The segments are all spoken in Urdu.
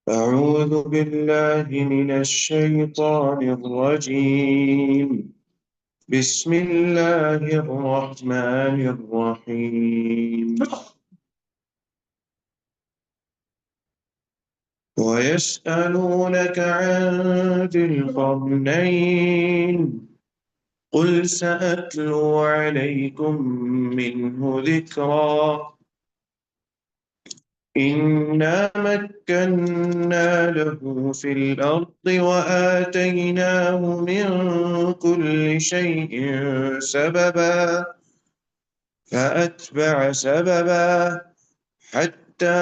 أعوذ بالله من الشيطان الرجيم. بسم الله الرحمن الرحيم. ويسألونك عن ذي القرنين قل سأتلو عليكم منه ذكرا. إنا مكنا له في الأرض وآتيناه من كل شيء سببا فأتبع سببا حتى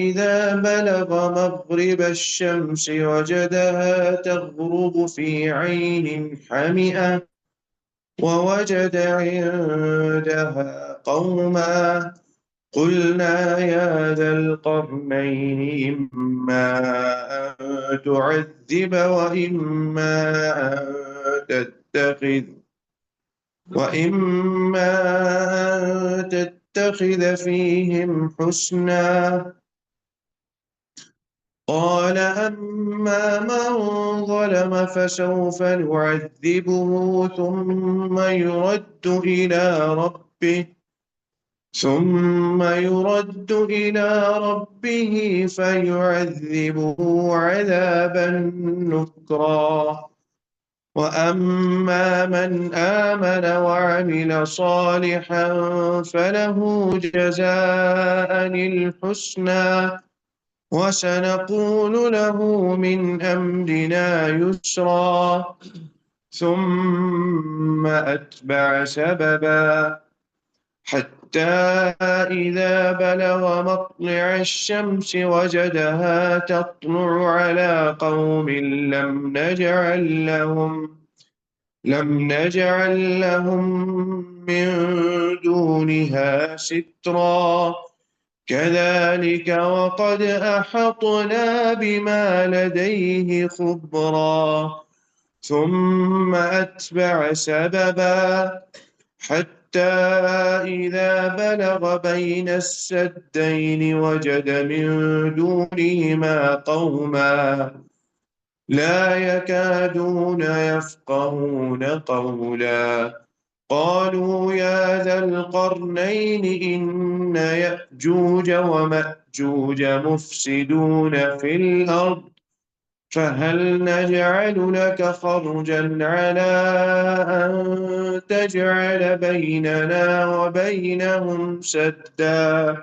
إذا بلغ مغرب الشمس وجدها تغرب في عين حمئة ووجد عندها قوما قلنا يا ذا القرنين إما أن تعذب وإما أن تتخذ فيهم حسنا. قال أما من ظلم فسوف نعذبه ثم يرد إلى ربه فيعذبه عذابا نكرا. وأما من آمن وعمل صالحا فله جزاء الحسنى وسنقول له من أمرنا يسرا. ثم أتبع سببا حتى إذا بلغ مطلع الشمس وجدها تطلع على قوم لم نجعل لهم من دونها سترا. كذلك وقد أحطنا بما لديه خبرا. ثم أتبع سببا حتى إذا بلغ بين السدين وجد من دونهما قوما لا يكادون يفقهون قولا. قالوا يا ذا القرنين إن يأجوج ومأجوج مفسدون في الأرض فهل نجعل لك خرجا على أن تجعل بيننا وبينهم سدا.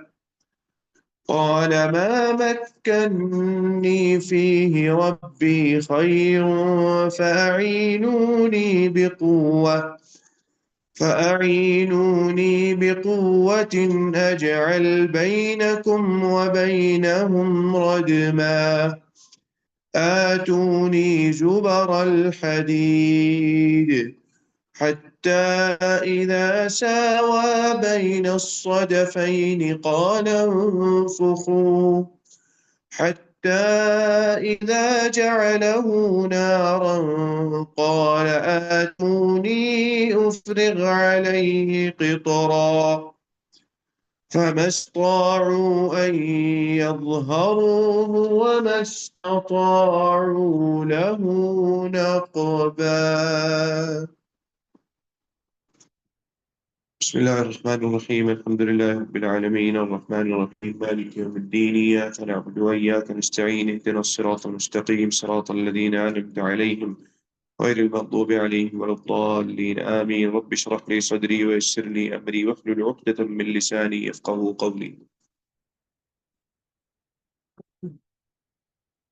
قال ما مكني فيه ربي خير فأعينوني بقوة أجعل بينكم وبينهم ردما. آتوني زبر الحديد حتى إذا ساوى بين الصدفين قال انفخوا حتى إذا جعله نارا قال آتوني أفرغ عليه قطرا. فما استطاعوا أن يظهروه وما استطاعوا له نقبا. بسم الله الرحمن الرحيم. الحمد لله رب العالمين الرحمن الرحيم مالك يوم الدين إياك نعبد وإياك نستعين اهدنا الصراط المستقيم صراط الذين أنعمت عليهم غير المغضوب عليهم ولا الضالين آمين. رب اشرح لي صدري ويسر لي أمري واحلل عقدة من لساني يفقهوا قولي.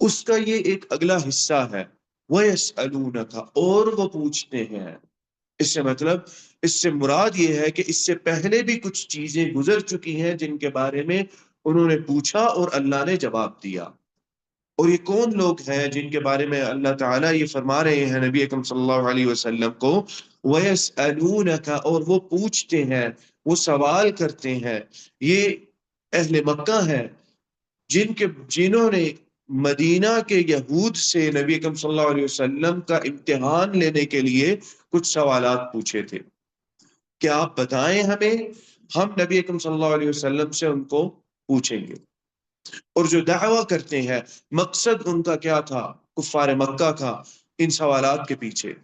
اس کا یہ ایک اگلا حصہ ہے، وَيَسْأَلُونَكَ، اور وہ پوچھتے ہیں۔ اس سے مطلب، اس سے مراد یہ ہے کہ اس سے پہلے بھی کچھ چیزیں گزر چکی ہیں جن کے بارے میں انہوں نے پوچھا اور اللہ نے جواب دیا۔ اور یہ کون لوگ ہیں جن کے بارے میں اللہ تعالیٰ یہ فرما رہے ہیں نبی اکرم صلی اللہ علیہ وسلم کو؟ وَيَسْأَلُونَكَ، اور وہ پوچھتے ہیں، وہ سوال کرتے ہیں۔ یہ اہل مکہ ہیں جنہوں نے مدینہ کے یہود سے نبی اکرم صلی اللہ علیہ وسلم کا امتحان لینے کے لیے کچھ سوالات پوچھے تھے کہ آپ بتائیں ہمیں، ہم نبی اکرم صلی اللہ علیہ وسلم سے ان کو پوچھیں گے۔ اور جو دعویٰ کرتے ہیں، مقصد ان کا کیا تھا کفار مکہ کا ان سوالات کے پیچھے؟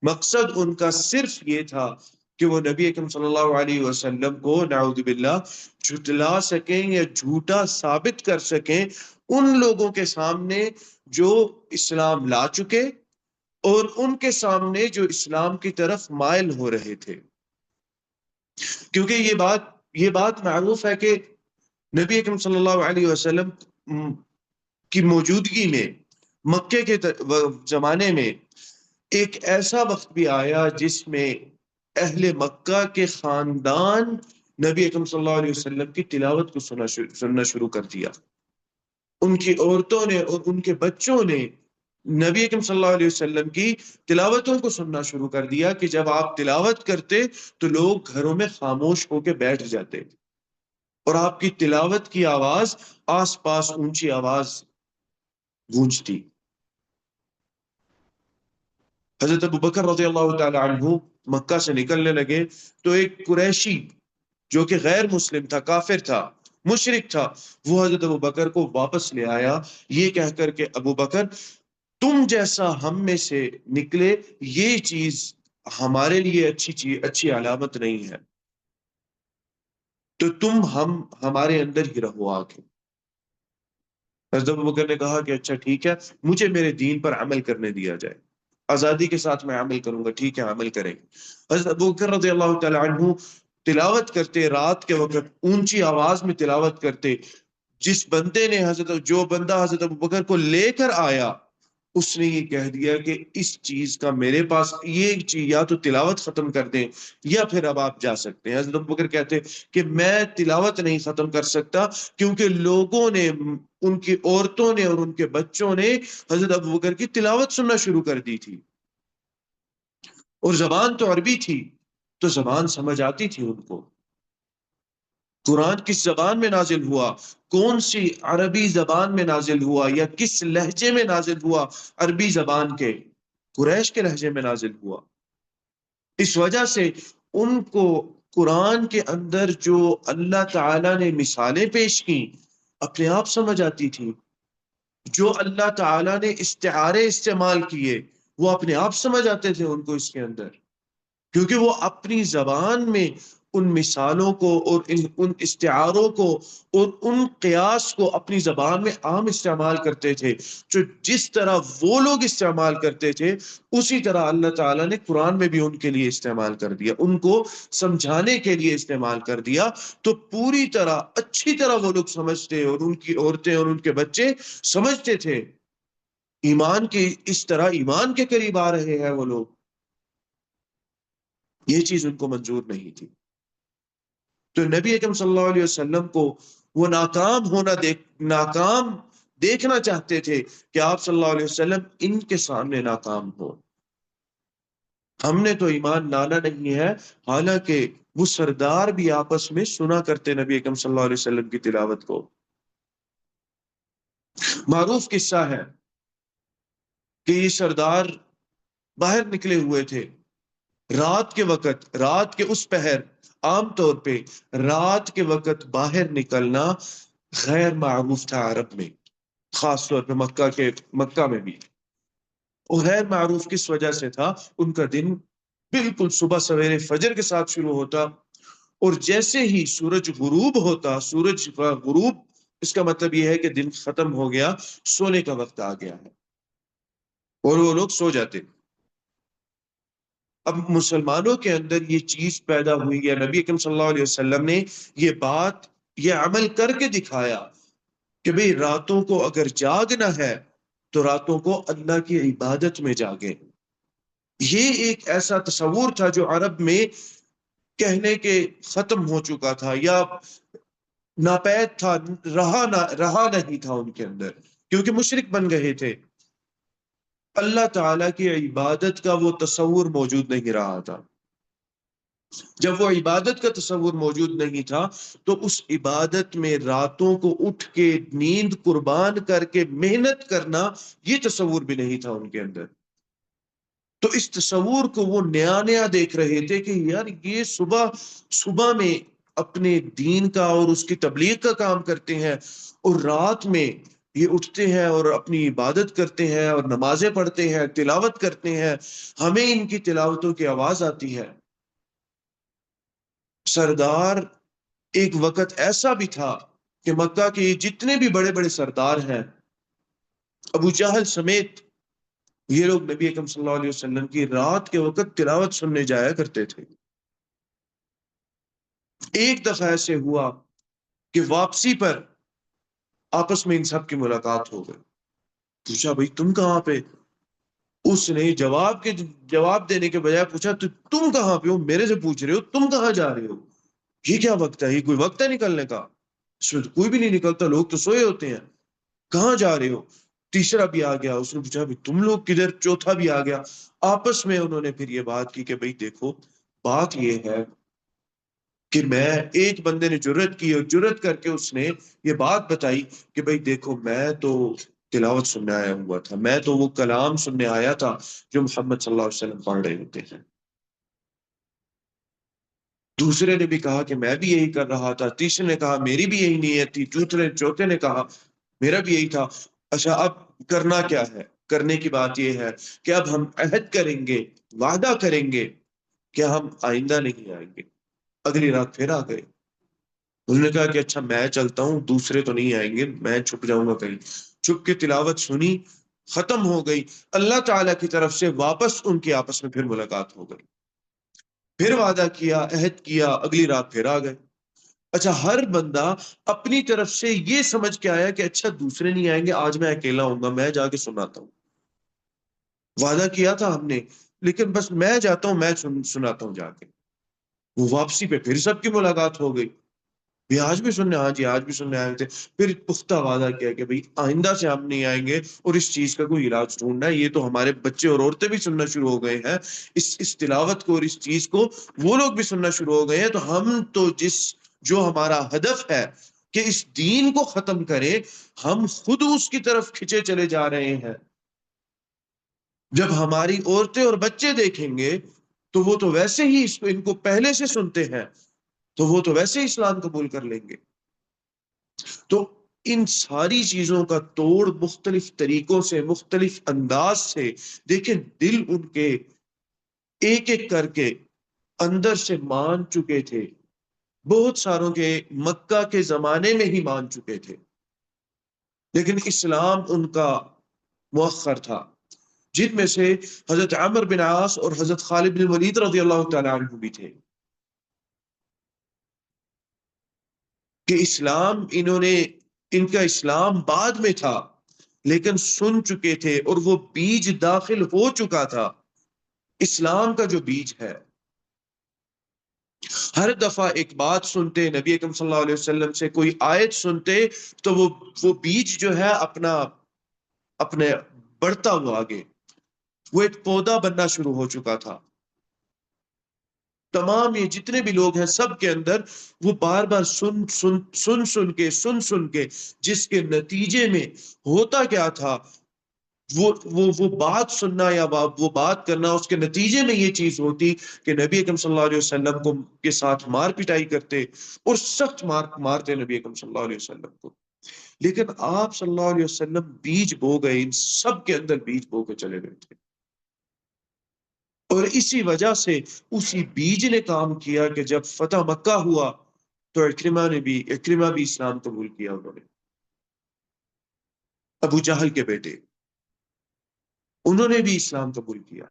مقصد ان کا صرف یہ تھا کہ وہ نبی اکرم صلی اللہ علیہ وسلم کو نعوذ باللہ جھٹلا سکیں یا جھوٹا ثابت کر سکیں ان لوگوں کے سامنے جو اسلام لا چکے اور ان کے سامنے جو اسلام کی طرف مائل ہو رہے تھے۔ کیونکہ یہ بات معروف ہے کہ نبی اکرم صلی اللہ علیہ وسلم کی موجودگی میں مکے کے زمانے میں ایک ایسا وقت بھی آیا جس میں اہل مکہ کے خاندان نبی اکرم صلی اللہ علیہ وسلم کی تلاوت کو سننا شروع کر دیا۔ ان کی عورتوں نے اور ان کے بچوں نے نبی اکرم صلی اللہ علیہ وسلم کی تلاوتوں کو سننا شروع کر دیا کہ جب آپ تلاوت کرتے تو لوگ گھروں میں خاموش ہو کے بیٹھ جاتے اور آپ کی تلاوت کی آواز آس پاس اونچی آواز گونجتی۔ حضرت ابو بکر رضی اللہ تعالی عنہ مکہ سے نکلنے لگے تو ایک قریشی جو کہ غیر مسلم تھا، کافر تھا، مشرک تھا، وہ حضرت ابو بکر کو واپس لے آیا یہ کہہ کر کہ ابو بکر تم جیسا ہم میں سے نکلے یہ چیز ہمارے لیے اچھی علامت نہیں ہے، تو تم ہمارے اندر ہی رہو آگے۔ حضرت ابو بکر نے کہا کہ اچھا ٹھیک ہے، مجھے میرے دین پر عمل کرنے دیا جائے، آزادی کے ساتھ میں عمل کروں گا۔ ٹھیک ہے، عمل کریں۔ حضرت ابو بکر رضی اللہ تعالی عنہ تلاوت کرتے، رات کے وقت اونچی آواز میں تلاوت کرتے۔ جو بندہ حضرت ابو بکر کو لے کر آیا اس نے یہ کہہ دیا کہ اس چیز کا میرے پاس یہ چیز یا تو تلاوت ختم کر دیں یا پھر اب آپ جا سکتے ہیں۔ حضرت ابو بکر کہتے کہ میں تلاوت نہیں ختم کر سکتا کیونکہ لوگوں نے، ان کی عورتوں نے اور ان کے بچوں نے حضرت ابو بکر کی تلاوت سننا شروع کر دی تھی، اور زبان تو عربی تھی تو زبان سمجھ آتی تھی ان کو۔ قرآن کس زبان میں نازل ہوا، کون سی عربی زبان میں نازل ہوا یا کس لہجے میں نازل ہوا؟ عربی زبان کے قریش کے لہجے میں نازل ہوا۔ اس وجہ سے ان کو قرآن کے اندر جو اللہ تعالیٰ نے مثالیں پیش کی اپنے آپ سمجھ آتی تھی، جو اللہ تعالیٰ نے استعارے استعمال کیے وہ اپنے آپ سمجھ آتے تھے ان کو اس کے اندر، کیونکہ وہ اپنی زبان میں ان مثالوں کو اور ان استعاروں کو اور ان قیاس کو اپنی زبان میں عام استعمال کرتے تھے۔ جو جس طرح وہ لوگ استعمال کرتے تھے اسی طرح اللہ تعالیٰ نے قرآن میں بھی ان کے لیے استعمال کر دیا، ان کو سمجھانے کے لیے استعمال کر دیا، تو پوری طرح اچھی طرح وہ لوگ سمجھتے اور ان کی عورتیں اور ان کے بچے سمجھتے تھے۔ ایمان کے اس طرح ایمان کے قریب آ رہے ہیں وہ لوگ، یہ چیز ان کو منظور نہیں تھی۔ تو نبی اکرم صلی اللہ علیہ وسلم کو وہ ناکام دیکھنا چاہتے تھے کہ آپ صلی اللہ علیہ وسلم ان کے سامنے ناکام ہو۔ ہم نے تو ایمان لانا نہیں ہے، حالانکہ وہ سردار بھی آپس میں سنا کرتے نبی اکرم صلی اللہ علیہ وسلم کی تلاوت کو۔ معروف قصہ ہے کہ یہ سردار باہر نکلے ہوئے تھے رات کے وقت، رات کے اس پہر، عام طور پہ رات کے وقت باہر نکلنا غیر معروف تھا عرب میں، خاص طور پہ مکہ میں بھی۔ اور غیر معروف کس وجہ سے تھا؟ ان کا دن بالکل صبح سویرے فجر کے ساتھ شروع ہوتا اور جیسے ہی سورج غروب ہوتا، سورج کا غروب اس کا مطلب یہ ہے کہ دن ختم ہو گیا، سونے کا وقت آ گیا ہے، اور وہ لوگ سو جاتے۔ اب مسلمانوں کے اندر یہ چیز پیدا ہوئی ہے، نبی اکرم صلی اللہ علیہ وسلم نے یہ بات، یہ عمل کر کے دکھایا کہ بھئی راتوں کو اگر جاگنا ہے تو راتوں کو اللہ کی عبادت میں جاگیں۔ یہ ایک ایسا تصور تھا جو عرب میں کہنے کے ختم ہو چکا تھا، یا ناپید تھا، رہا نہیں تھا ان کے اندر، کیونکہ مشرک بن گئے تھے۔ اللہ تعالیٰ کی عبادت کا وہ تصور موجود نہیں رہا تھا۔ جب وہ عبادت کا تصور موجود نہیں تھا تو اس عبادت میں راتوں کو اٹھ کے نیند قربان کر کے محنت کرنا، یہ تصور بھی نہیں تھا ان کے اندر۔ تو اس تصور کو وہ نیا نیا دیکھ رہے تھے کہ یار یہ صبح میں اپنے دین کا اور اس کی تبلیغ کا کام کرتے ہیں، اور رات میں یہ اٹھتے ہیں اور اپنی عبادت کرتے ہیں اور نمازیں پڑھتے ہیں، تلاوت کرتے ہیں، ہمیں ان کی تلاوتوں کی آواز آتی ہے۔ سردار ایک وقت ایسا بھی تھا کہ مکہ کے جتنے بھی بڑے بڑے سردار ہیں، ابو جہل سمیت، یہ لوگ نبی اکرم صلی اللہ علیہ وسلم کی رات کے وقت تلاوت سننے جایا کرتے تھے۔ ایک دفعہ ایسے ہوا کہ واپسی پر آپس میں ان سب کی ملاقات ہو گئی۔ پوچھا بھائی تم کہاں پہ؟ اس نے جواب دینے کے بجائے پوچھا تو تم کہاں پہ ہو؟ میرے سے پوچھ رہے ہو تم کہاں جا رہے ہو؟ یہ کیا وقت ہے؟ یہ کوئی وقت ہے نکلنے کا؟ اس میں کوئی بھی نہیں نکلتا، لوگ تو سوئے ہوتے ہیں، کہاں جا رہے ہو؟ تیسرا بھی آ گیا، اس نے پوچھا بھی تم لوگ کدھر؟ چوتھا بھی آ گیا۔ آپس میں انہوں نے پھر یہ بات کی کہ بھئی دیکھو بات یہ ہے کہ میں، ایک بندے نے جرت کی اور جرت کر کے اس نے یہ بات بتائی کہ بھئی دیکھو میں تو تلاوت سننے آیا ہوا تھا، میں تو وہ کلام سننے آیا تھا جو محمد صلی اللہ علیہ وسلم پڑھ رہے ہوتے ہیں۔ دوسرے نے بھی کہا کہ میں بھی یہی کر رہا تھا، تیسرے نے کہا میری بھی یہی نیت تھی، چوتھے نے کہا میرا بھی یہی تھا۔ اچھا اب کرنا کیا ہے؟ کرنے کی بات یہ ہے کہ اب ہم عہد کریں گے، وعدہ کریں گے کہ ہم آئندہ نہیں آئیں گے۔ اگلی رات پھر آ گئے، انہوں نے کہا کہ اچھا میں چلتا ہوں، دوسرے تو نہیں آئیں گے، میں چھپ جاؤں گا کہیں۔ چھپ کے تلاوت سنی، ختم ہو گئی، اللہ تعالیٰ کی طرف سے واپس ان کی آپس میں پھر ملاقات ہو گئی، پھر وعدہ کیا، عہد کیا، اگلی رات پھر آ گئے۔ اچھا ہر بندہ اپنی طرف سے یہ سمجھ کے آیا کہ اچھا دوسرے نہیں آئیں گے، آج میں اکیلا ہوں گا، میں جا کے سناتا ہوں۔ وعدہ کیا تھا ہم نے، لیکن بس میں جاتا ہوں، میں سناتا ہوں جا کے۔ وہ واپسی پہ پھر سب کی ملاقات ہو گئی، بھی آج بھی سننے، ہاں جی آج بھی سننے آئے تھے۔ پھر پختہ وعدہ کیا کہ بھئی آئندہ سے ہم نہیں آئیں گے، اور اس چیز کا کوئی علاج ڈھونڈنا ہے۔ یہ تو ہمارے بچے اور عورتیں بھی سننا شروع ہو گئے ہیں اس تلاوت کو، اور اس چیز کو وہ لوگ بھی سننا شروع ہو گئے ہیں، تو ہم تو جو ہمارا ہدف ہے کہ اس دین کو ختم کرے، ہم خود اس کی طرف کھچے چلے جا رہے ہیں۔ جب ہماری عورتیں اور بچے دیکھیں گے تو وہ تو ویسے ہی ان کو پہلے سے سنتے ہیں، تو وہ تو ویسے ہی اسلام قبول کر لیں گے۔ تو ان ساری چیزوں کا توڑ مختلف طریقوں سے، مختلف انداز سے، دیکھیں دل ان کے ایک ایک کر کے اندر سے مان چکے تھے۔ بہت ساروں کے مکہ کے زمانے میں ہی مان چکے تھے، لیکن اسلام ان کا مؤخر تھا، جن میں سے حضرت عمر بن عاص اور حضرت خالد بن ولید رضی اللہ تعالیٰ عنہ بھی تھے، کہ اسلام ان کا اسلام بعد میں تھا، لیکن سن چکے تھے، اور وہ بیج داخل ہو چکا تھا۔ اسلام کا جو بیج ہے، ہر دفعہ ایک بات سنتے، نبی اکرم صلی اللہ علیہ وسلم سے کوئی آیت سنتے، تو وہ بیج جو ہے اپنے بڑھتا ہوا آگے، وہ ایک پودا بننا شروع ہو چکا تھا۔ تمام یہ جتنے بھی لوگ ہیں سب کے اندر وہ بار بار سن کے جس کے نتیجے میں ہوتا کیا تھا، وہ بات سننا یا وہ بات کرنا، اس کے نتیجے میں یہ چیز ہوتی کہ نبی اکرم صلی اللہ علیہ وسلم کے ساتھ مار پٹائی کرتے، اور سخت مارتے نبی اکرم صلی اللہ علیہ وسلم کو۔ لیکن آپ صلی اللہ علیہ وسلم بیج بو گئے، ان سب کے اندر بیج بو کے چلے گئے تھے، اور اسی وجہ سے اسی بیج نے کام کیا کہ جب فتح مکہ ہوا تو اکرمہ بھی اسلام قبول کیا، انہوں نے، ابو جہل کے بیٹے، انہوں نے بھی اسلام قبول کیا۔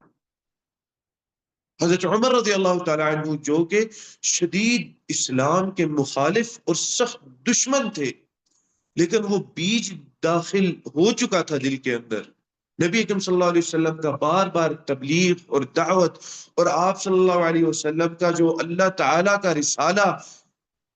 حضرت عمر رضی اللہ تعالیٰ عنہ جو کہ شدید اسلام کے مخالف اور سخت دشمن تھے، لیکن وہ بیج داخل ہو چکا تھا دل کے اندر. نبی اکرم صلی اللہ علیہ وسلم کا بار بار تبلیغ اور دعوت، اور آپ صلی اللہ علیہ وسلم کا جو اللہ تعالیٰ کا رسالہ،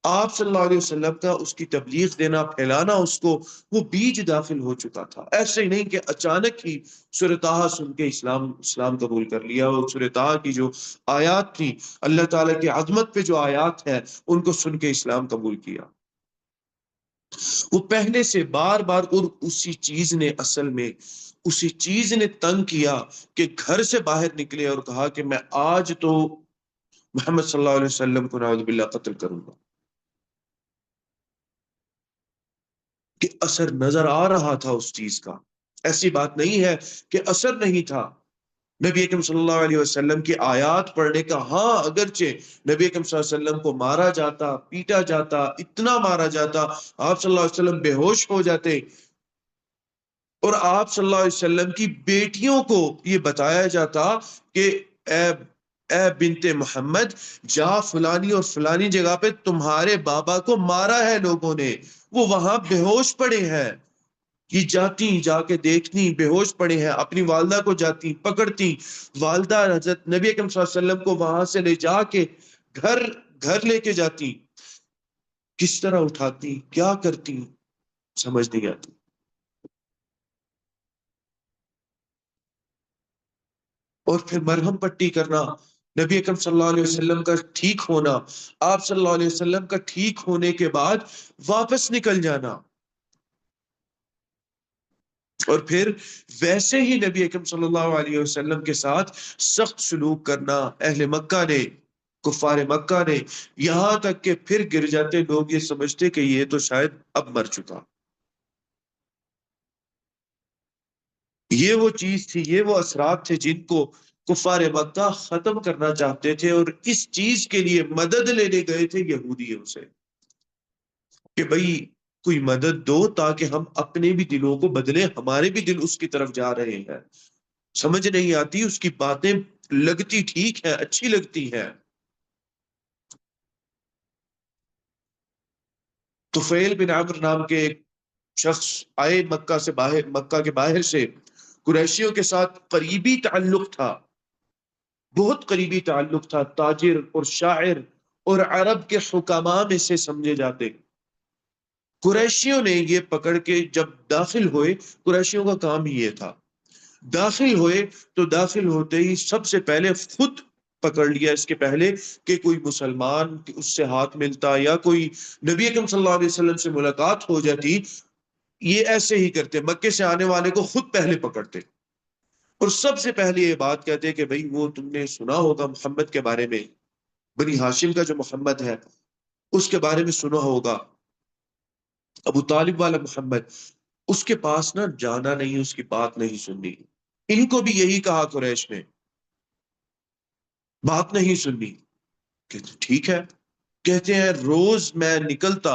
آپ صلی اللہ علیہ وسلم کا اس کی تبلیغ دینا، پھیلانا اس کو، وہ بیج داخل ہو چکا تھا. ایسے ہی نہیں کہ اچانک ہی سورہ طٰہٰ سن کے اسلام قبول کر لیا. اور سورہ طٰہٰ کی جو آیات تھی، اللہ تعالیٰ کی عظمت پہ جو آیات ہیں، ان کو سن کے اسلام قبول کیا. وہ پہلے سے بار بار، اور اسی چیز نے اصل میں، اسی چیز نے تنگ کیا کہ گھر سے باہر نکلے اور کہا کہ میں آج تو محمد صلی اللہ علیہ وسلم کو نعوذ باللہ قتل کروں گا. کہ اثر نظر آ رہا تھا اس چیز کا. ایسی بات نہیں ہے کہ اثر نہیں تھا. نبی اکرم صلی اللہ علیہ وسلم کی آیات پڑھنے کا، ہاں اگرچہ نبی اکرم صلی اللہ علیہ وسلم کو مارا جاتا، پیٹا جاتا، اتنا مارا جاتا، آپ صلی اللہ علیہ وسلم بے ہوش ہو جاتے، اور آپ صلی اللہ علیہ وسلم کی بیٹیوں کو یہ بتایا جاتا کہ اے بنت محمد، جا فلانی اور فلانی جگہ پہ تمہارے بابا کو مارا ہے لوگوں نے، وہ وہاں بے ہوش پڑے ہیں. یہ جاتی، جا کے دیکھتی، بے ہوش پڑے ہیں، اپنی والدہ کو جاتی پکڑتی، والدہ حضرت نبی اکرم صلی اللہ علیہ وسلم کو وہاں سے لے جا کے گھر لے کے جاتی. کس طرح اٹھاتی، کیا کرتی، سمجھ نہیں آتی. اور پھر مرہم پٹی کرنا، نبی اکرم صلی اللہ علیہ وسلم کا ٹھیک ہونا، آپ صلی اللہ علیہ وسلم کا ٹھیک ہونے کے بعد واپس نکل جانا. اور پھر ویسے ہی نبی اکرم صلی اللہ علیہ وسلم کے ساتھ سخت سلوک کرنا اہل مکہ نے، کفار مکہ نے، یہاں تک کہ پھر گر جاتے لوگ یہ سمجھتے کہ یہ تو شاید اب مر چکا. یہ وہ چیز تھی، یہ وہ اثرات تھے جن کو کفار مکہ ختم کرنا چاہتے تھے، اور اس چیز کے لیے مدد لینے گئے تھے یہودیوں سے کہ بھئی کوئی مدد دو تاکہ ہم اپنے بھی دلوں کو بدلیں، ہمارے بھی دل اس کی طرف جا رہے ہیں. سمجھ نہیں آتی، اس کی باتیں لگتی ٹھیک ہے، اچھی لگتی ہے. طفیل بن عمرو نام کے ایک شخص آئے مکہ کے باہر سے، قریشیوں کے ساتھ قریبی تعلق تھا، بہت قریبی تعلق تھا، تاجر اور شاعر اور عرب کے حکماء میں سے سمجھے جاتے. قریشیوں نے یہ پکڑ کے جب داخل ہوئے، قریشیوں کا کام ہی یہ تھا، داخل ہوئے تو داخل ہوتے ہی سب سے پہلے خود پکڑ لیا، اس کے پہلے کہ کوئی مسلمان اس سے ہاتھ ملتا یا کوئی نبی اکرم صلی اللہ علیہ وسلم سے ملاقات ہو جاتی، یہ ایسے ہی کرتے، مکے سے آنے والے کو خود پہلے پکڑتے اور سب سے پہلے یہ بات کہتے کہ بھئی وہ تم نے سنا ہوگا محمد کے بارے میں، بنی ہاشم کا جو محمد ہے اس کے بارے میں سنا ہوگا، ابو طالب والا محمد، اس کے پاس نہ جانا نہیں، اس کی بات نہیں سننی. ان کو بھی یہی کہا قریش نے، بات نہیں سننی. کہتے ٹھیک ہے. کہتے ہیں روز میں نکلتا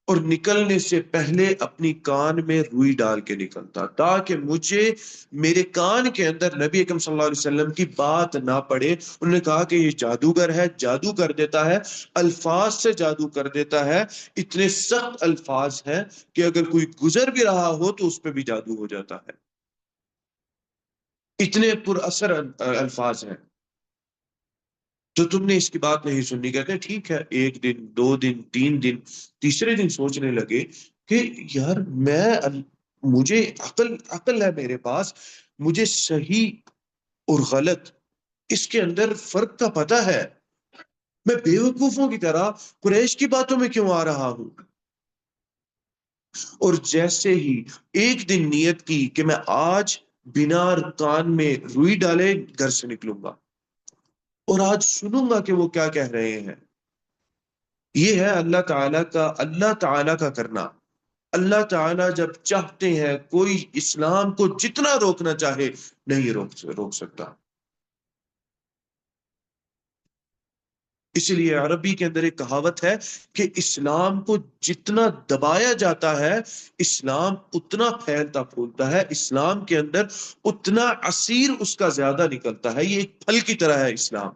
اور نکلنے سے پہلے اپنی کان میں روئی ڈال کے نکلتا تاکہ مجھے میرے کان کے اندر نبی اکرم صلی اللہ علیہ وسلم کی بات نہ پڑے. انہوں نے کہا کہ یہ جادوگر ہے، جادو کر دیتا ہے، الفاظ سے جادو کر دیتا ہے، اتنے سخت الفاظ ہیں کہ اگر کوئی گزر بھی رہا ہو تو اس پہ بھی جادو ہو جاتا ہے، اتنے پر اثر الفاظ ہیں. تو تم نے اس کی بات نہیں سننی. کہتے ٹھیک ہے. ایک دن، دو دن، تین دن، تیسرے دن سوچنے لگے کہ یار مجھے عقل ہے میرے پاس، مجھے صحیح اور غلط اس کے اندر فرق کا پتہ ہے، میں بے وقوفوں کی طرح قریش کی باتوں میں کیوں آ رہا ہوں. اور جیسے ہی ایک دن نیت کی کہ میں آج بنا کان میں روئی ڈالے گھر سے نکلوں گا اور آج سنوں گا کہ وہ کیا کہہ رہے ہیں. یہ ہے اللہ تعالیٰ کا کرنا. اللہ تعالیٰ جب چاہتے ہیں کوئی اسلام کو جتنا روکنا چاہے نہیں روک سکتا. اس لیے عربی کے اندر ایک کہاوت ہے کہ اسلام کو جتنا دبایا جاتا ہے اسلام اتنا پھیلتا پھولتا ہے، اسلام کے اندر اتنا عصیر اس کا زیادہ نکلتا ہے. یہ ایک پھل کی طرح ہے اسلام،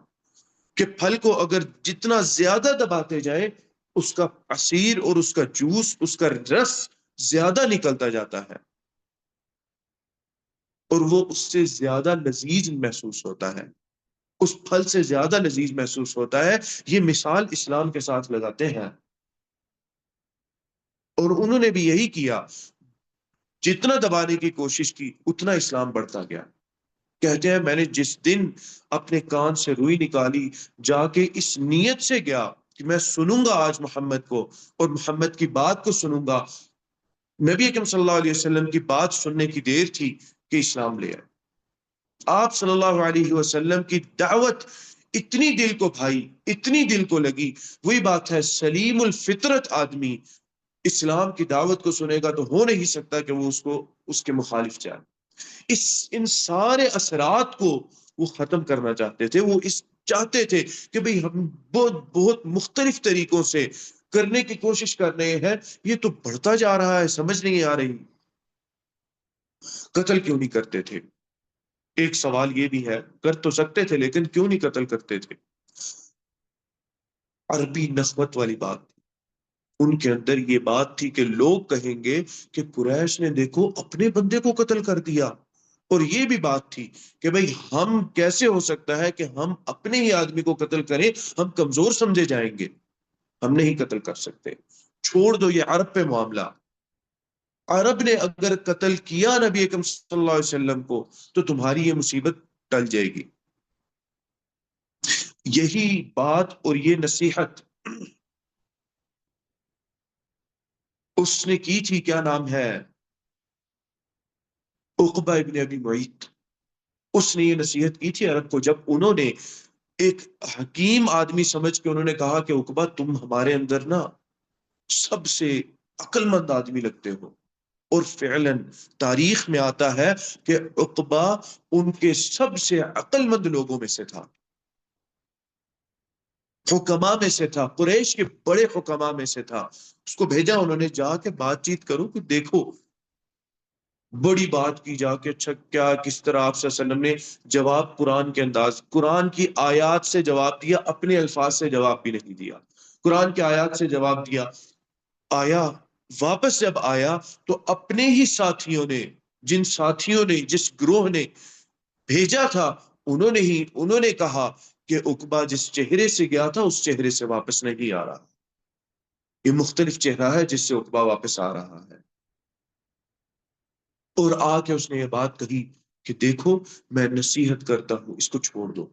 کہ پھل کو اگر جتنا زیادہ دباتے جائے اس کا عصیر اور اس کا جوس، اس کا رس زیادہ نکلتا جاتا ہے اور وہ اس سے زیادہ لذیذ محسوس ہوتا ہے، اس پھل سے زیادہ لذیذ محسوس ہوتا ہے۔ یہ مثال اسلام کے ساتھ لگاتے ہیں، اور انہوں نے بھی یہی کیا، جتنا دبانے کی کوشش کی اتنا اسلام بڑھتا گیا۔ کہتے ہیں میں نے جس دن اپنے کان سے روئی نکالی، جا کے اس نیت سے گیا کہ میں سنوں گا آج محمد کو اور محمد کی بات کو سنوں گا، نبی اکرم صلی اللہ علیہ وسلم کی بات سننے کی دیر تھی کہ اسلام لے آئے۔ آپ صلی اللہ علیہ وسلم کی دعوت اتنی دل کو بھائی، اتنی دل کو لگی۔ وہی بات ہے، سلیم الفطرت آدمی اسلام کی دعوت کو سنے گا تو ہو نہیں سکتا کہ وہ اس کے مخالف جائے۔ ان سارے اثرات کو وہ ختم کرنا چاہتے تھے، وہ چاہتے تھے کہ بھئی ہم بہت بہت مختلف طریقوں سے کرنے کی کوشش کر رہے ہیں، یہ تو بڑھتا جا رہا ہے، سمجھ نہیں آ رہی، قتل کیوں نہیں کرتے تھے؟ ایک سوال یہ بھی ہے، کر تو سکتے تھے لیکن کیوں نہیں قتل کرتے تھے؟ عربی نخوت والی بات تھی، ان کے اندر یہ بات تھی کہ لوگ کہیں گے کہ قریش نے دیکھو اپنے بندے کو قتل کر دیا، اور یہ بھی بات تھی کہ بھئی ہم کیسے ہو سکتا ہے کہ ہم اپنے ہی آدمی کو قتل کریں، ہم کمزور سمجھے جائیں گے، ہم نہیں قتل کر سکتے، چھوڑ دو یہ عرب پہ معاملہ۔ عرب نے اگر قتل کیا نبی اکرم صلی اللہ علیہ وسلم کو تو تمہاری یہ مصیبت ٹل جائے گی۔ یہی بات اور یہ نصیحت اس نے کی تھی، کیا نام ہے، عقبہ ابن ابی معیط، اس نے یہ نصیحت کی تھی عرب کو، جب انہوں نے ایک حکیم آدمی سمجھ کے انہوں نے کہا کہ عقبہ تم ہمارے اندر نا سب سے عقل مند آدمی لگتے ہو، اور فعلاً تاریخ میں آتا ہے کہ عقبہ ان کے سب سے عقل مند لوگوں میں سے تھا، حکما میں سے تھا، قریش کے بڑے حکما میں سے تھا۔ اس کو بھیجا انہوں نے، جا کے بات چیت کرو کہ دیکھو، بڑی بات کی جا کے، اچھا کیا کس طرح آپ صلی اللہ علیہ وسلم نے جواب قرآن کے انداز، قرآن کی آیات سے جواب دیا، اپنے الفاظ سے جواب بھی نہیں دیا، قرآن کی آیات سے جواب دیا۔ آیا واپس جب آیا تو اپنے ہی ساتھیوں نے، جن ساتھیوں نے، جس گروہ نے بھیجا تھا، انہوں نے کہا کہ عقبہ جس چہرے سے گیا تھا اس چہرے سے واپس نہیں آ رہا، یہ مختلف چہرہ ہے جس سے عقبہ واپس آ رہا ہے۔ اور آ کے اس نے یہ بات کہی کہ دیکھو میں نصیحت کرتا ہوں، اس کو چھوڑ دو،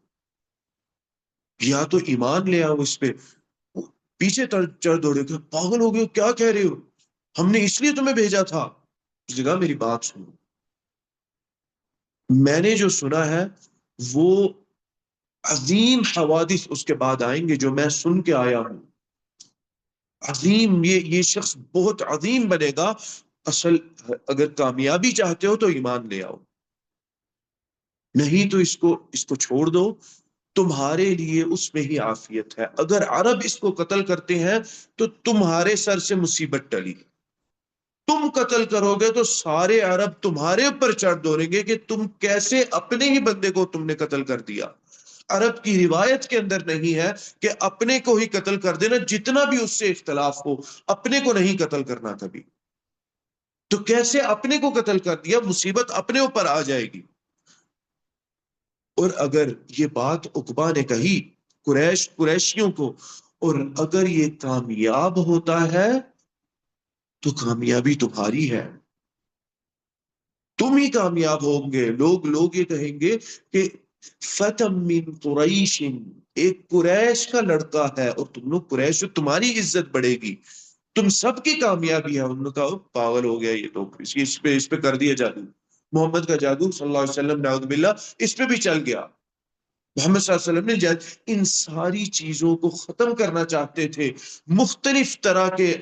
یا تو ایمان لے آؤ اس پہ۔ پیچھے چڑھ دوڑے کہ پاگل ہو گئے ہو، کیا کہہ رہے ہو، ہم نے اس لیے تمہیں بھیجا تھا۔ اس جگہ میری بات سنو، میں نے جو سنا ہے وہ عظیم حوادث اس کے بعد آئیں گے جو میں سن کے آیا ہوں، عظیم، یہ شخص بہت عظیم بنے گا۔ اصل اگر کامیابی چاہتے ہو تو ایمان لے آؤ، نہیں تو اس کو چھوڑ دو، تمہارے لیے اس میں ہی عافیت ہے۔ اگر عرب اس کو قتل کرتے ہیں تو تمہارے سر سے مصیبت ٹلی، تم قتل کرو گے تو سارے عرب تمہارے اوپر چڑھ دوڑیں گے کہ تم کیسے اپنے ہی بندے کو تم نے قتل کر دیا۔ عرب کی روایت کے اندر نہیں ہے کہ اپنے کو ہی قتل کر دینا، جتنا بھی اس سے اختلاف ہو، اپنے کو نہیں قتل کرنا کبھی، تو کیسے اپنے کو قتل کر دیا، مصیبت اپنے اوپر آ جائے گی۔ اور اگر یہ بات عقبہ نے کہی قریشیوں کو، اور اگر یہ کامیاب ہوتا ہے تو کامیابی تمہاری ہے، تم ہی کامیاب ہوں گے۔ لوگ یہ کہیں گے کہ فتم من قریش، ایک قریش کا لڑکا ہے، اور تم لوگ قریش، تمہاری عزت بڑھے گی، تم سب کی کامیابی ہے۔ انہوں نے کہا پاگل ہو گیا یہ تو، اس پہ کر دیا جادو، محمد کا جادو صلی اللہ علیہ وسلم، نعوذ باللہ، اس پہ بھی چل گیا۔ محمد صلی اللہ علیہ وسلم نے ان ساری چیزوں کو ختم کرنا چاہتے تھے، مختلف طرح کے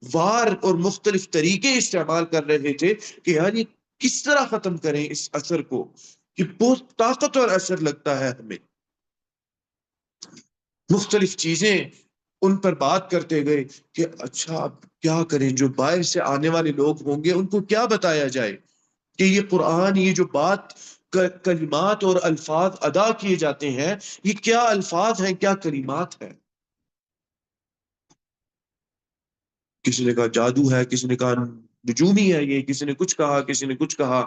وار اور مختلف طریقے استعمال کر رہے تھے کہ یار یہ کس طرح ختم کریں اس اثر کو، یہ بہت طاقتور اثر لگتا ہے ہمیں۔ مختلف چیزیں ان پر بات کرتے گئے کہ اچھا اب کیا کریں، جو باہر سے آنے والے لوگ ہوں گے ان کو کیا بتایا جائے کہ یہ قرآن، یہ جو بات کلمات اور الفاظ ادا کیے جاتے ہیں، یہ کیا الفاظ ہیں، کیا کلمات ہیں۔ کسی نے کہا جادو ہے، کسی نے کہا نجومی ہے، یہ کسی نے کچھ کہا، کسی نے کچھ کہا،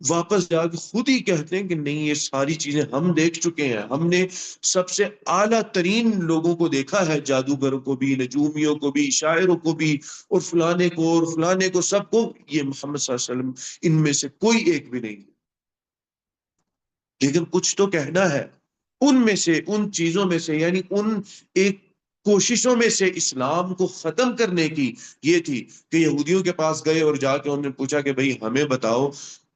واپس جا کے خود ہی کہتے ہیں کہ نہیں، یہ ساری چیزیں ہم دیکھ چکے ہیں، ہم نے سب سے اعلیٰ ترین لوگوں کو دیکھا ہے، جادوگروں کو بھی، نجومیوں کو بھی، شاعروں کو بھی، اور فلانے کو اور فلانے کو، سب کو، یہ محمد صلی اللہ علیہ وسلم ان میں سے کوئی ایک بھی نہیں، لیکن کچھ تو کہنا ہے ان میں سے، ان چیزوں میں سے، یعنی ان ایک کوششوں میں سے اسلام کو ختم کرنے کی یہ تھی کہ یہودیوں کے پاس گئے اور جا کے انہوں نے پوچھا کہ بھئی ہمیں بتاؤ،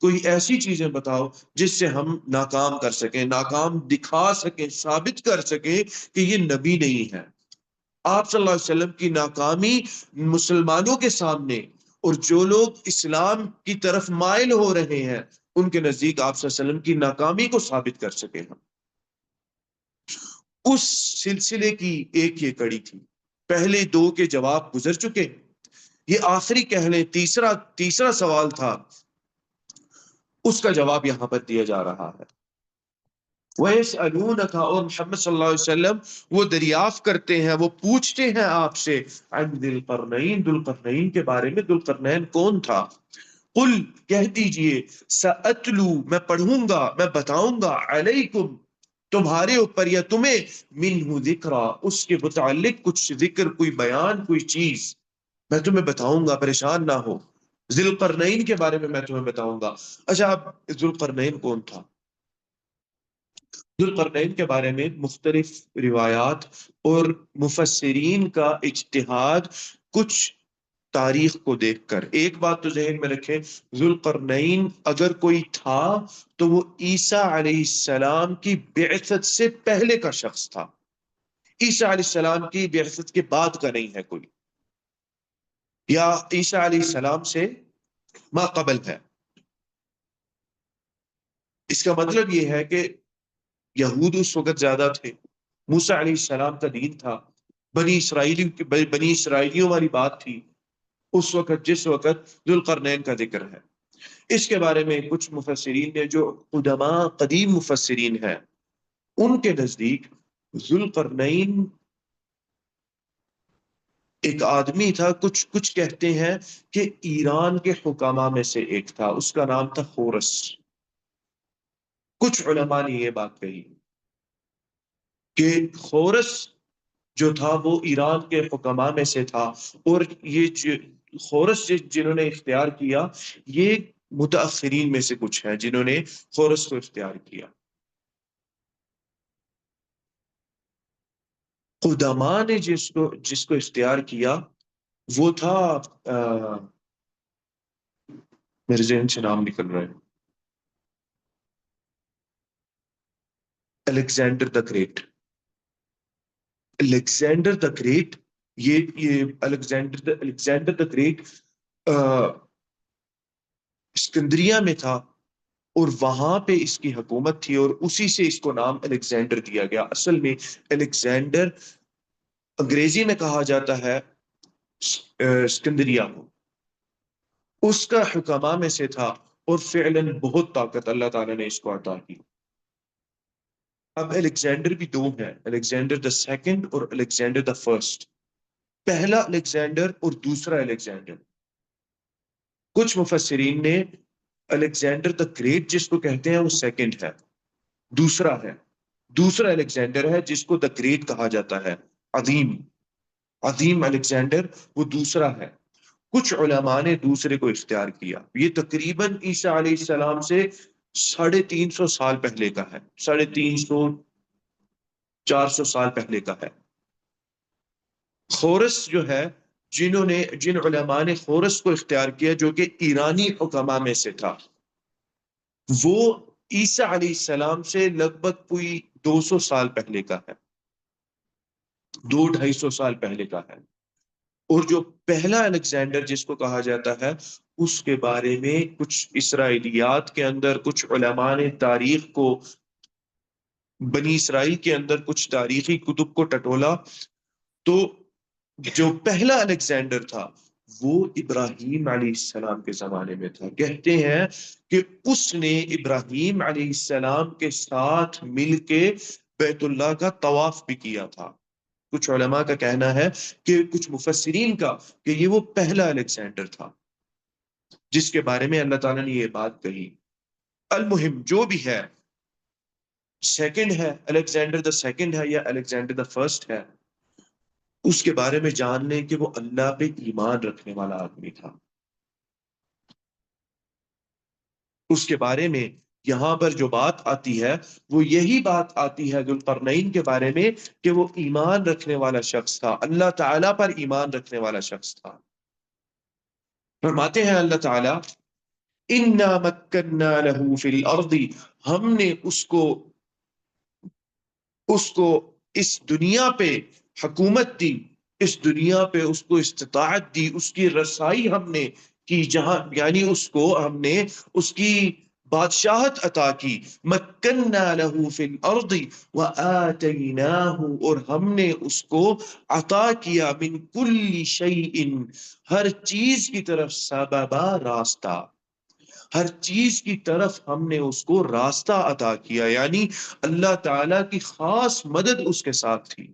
کوئی ایسی چیزیں بتاؤ جس سے ہم ناکام کر سکیں، ناکام دکھا سکیں، ثابت کر سکیں کہ یہ نبی نہیں ہے۔ آپ صلی اللہ علیہ وسلم کی ناکامی مسلمانوں کے سامنے، اور جو لوگ اسلام کی طرف مائل ہو رہے ہیں ان کے نزدیک آپ صلی اللہ علیہ وسلم کی ناکامی کو ثابت کر سکے ہم، اس سلسلے کی ایک یہ کڑی تھی۔ پہلے دو کے جواب گزر چکے، یہ آخری کہہ لیں تیسرا سوال تھا، اس کا جواب یہاں پر دیا جا رہا ہے۔ وَيَسْأَلُونَكَ، اور محمد صلی اللہ علیہ وسلم وہ دریافت کرتے ہیں، وہ پوچھتے ہیں آپ سے، عن ذی القرنین، ذو القرنین کے بارے میں۔ ذو القرنین کون تھا؟ قل، کہہ دیجئے، سأتلو، میں پڑھوں گا، میں بتاؤں گا، علیکم، تمہارے اوپر یا تمہیں، منہ ذکرا، اس کے متعلق کچھ ذکر، کوئی بیان، کوئی چیز میں تمہیں بتاؤں گا، پریشان نہ ہو۔ ذی القرنین کے بارے میں تمہیں بتاؤں گا۔ اچھا، اب ذو القرنین کون تھا؟ ذو القرنین کے بارے میں مختلف روایات اور مفسرین کا اجتہاد، کچھ تاریخ کو دیکھ کر ایک بات تو ذہن میں رکھیں، ذو القرنین اگر کوئی تھا تو وہ عیسیٰ علیہ السلام کی بعثت سے پہلے کا شخص تھا، عیسیٰ علیہ السلام کی بعثت کے بعد کا نہیں ہے کوئی، یا عیسیٰ علیہ السلام سے ما قبل ہے۔ اس کا مطلب یہ ہے کہ یہود اس وقت زیادہ تھے، موسیٰ علیہ السلام کا دین تھا، بنی اسرائیلیوں والی بات تھی اس وقت جس وقت ذو القرنین کا ذکر ہے۔ اس کے بارے میں کچھ مفسرین نے، جو قدماء قدیم مفسرین ہیں، ان کے نزدیک ذو القرنین ایک آدمی تھا، کچھ کہتے ہیں کہ ایران کے حکامہ میں سے ایک تھا، اس کا نام تھا خورس۔ کچھ علماء نے یہ بات کہی کہ خورس جو تھا وہ ایران کے حکماء میں سے تھا، اور یہ خورس جنہوں نے اختیار کیا، یہ متاخرین میں سے کچھ ہیں جنہوں نے خورس کو اختیار کیا۔ قدماء نے جس کو اختیار کیا وہ تھا، میرے ذہن سے نام نکل رہا ہے، Alexander the great. Alexander the great, یہ الیگزینڈر دا گریٹ اسکندریہ میں تھا، اور وہاں پہ اس کی حکومت تھی، اور اسی سے اس کو نام الیگزینڈر دیا گیا۔ اصل میں الیگزینڈر انگریزی میں کہا جاتا ہے اسکندریہ کو، اس کا حکماء میں سے تھا، اور فعلاً بہت طاقت اللہ تعالیٰ نے اس کو عطا کی۔ اب الیگزینڈر بھی دو ہیں، الیگزینڈر دا سیکنڈ اور الیگزینڈر دا فرسٹ، پہلا الیگزینڈر اور دوسرا الیگزینڈر۔ کچھ مفسرین نے الیگزینڈر دا گریٹ جس کو کہتے ہیں وہ سیکنڈ ہے، دوسرا الیگزینڈر ہے جس کو دا گریٹ کہا جاتا ہے، عظیم الیگزینڈر، وہ دوسرا ہے۔ کچھ علماء نے دوسرے کو اختیار کیا، یہ تقریباً عیسیٰ علیہ السلام سے 350 سال پہلے کا ہے، 350 400 سال پہلے کا ہے۔ خورس جو ہے، جن علماء نے خورس کو اختیار کیا جو کہ ایرانی حکماء میں سے تھا، وہ عیسیٰ علیہ السلام سے لگ بھگ کوئی 200 سال پہلے کا ہے، 200-250 سال پہلے کا ہے۔ اور جو پہلا الیگزینڈر جس کو کہا جاتا ہے، اس کے بارے میں کچھ اسرائیلیات کے اندر کچھ علماء نے تاریخ کو، بنی اسرائیل کے اندر کچھ تاریخی کتب کو ٹٹولا، تو جو پہلا الیگزینڈر تھا وہ ابراہیم علیہ السلام کے زمانے میں تھا۔ کہتے ہیں کہ اس نے ابراہیم علیہ السلام کے ساتھ مل کے بیت اللہ کا طواف بھی کیا تھا، کچھ علماء کا کہنا ہے کہ کچھ مفسرین کا کہ یہ وہ پہلا الیگزینڈر تھا جس کے بارے میں اللہ تعالیٰ نے یہ بات کہی۔ المہم جو بھی ہے، سیکنڈ ہے الیگزینڈر دا سیکنڈ ہے یا الیگزینڈر دا فرسٹ ہے، اس کے بارے میں جان لیں کہ وہ اللہ پہ ایمان رکھنے والا آدمی تھا۔ اس کے بارے میں یہاں پر جو بات آتی ہے وہ یہی بات آتی ہے ذوالقرنین کے بارے میں کہ وہ ایمان رکھنے والا شخص تھا، اللہ تعالیٰ پر ایمان رکھنے والا شخص تھا۔ فرماتے ہیں اللہ تعالیٰ اِنَّا مَكَّنَّا لَهُ فِي الْأَرْضِ، ہم نے اس کو اس دنیا پہ حکومت دی، اس دنیا پہ اس کو استطاعت دی، اس کی رسائی ہم نے کی، جہاں یعنی اس کو ہم نے اس کی بادشاہت عطا کی۔ مکننا له فی الارض وآتیناہ، اور ہم نے اس کو عطا کیا من کل شیء، ہر چیز کی طرف سببا، راستہ، ہر چیز کی طرف ہم نے اس کو راستہ عطا کیا، یعنی اللہ تعالیٰ کی خاص مدد اس کے ساتھ تھی۔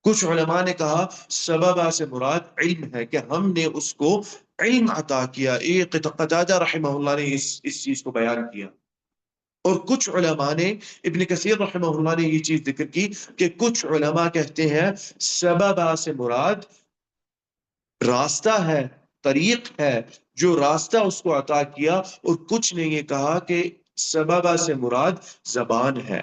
کچھ علماء نے کہا سببہ سے مراد علم ہے کہ ہم نے اس کو علم عطا کیا، ایک قتادہ رحمہ اللہ نے اس چیز کو بیان کیا۔ اور کچھ علماء نے، ابن کثیر رحمہ اللہ نے یہ چیز ذکر کی کہ کچھ علماء کہتے ہیں سببہ سے مراد راستہ ہے، طریق ہے، جو راستہ اس کو عطا کیا، اور کچھ نے یہ کہا کہ سببہ سے مراد زبان ہے،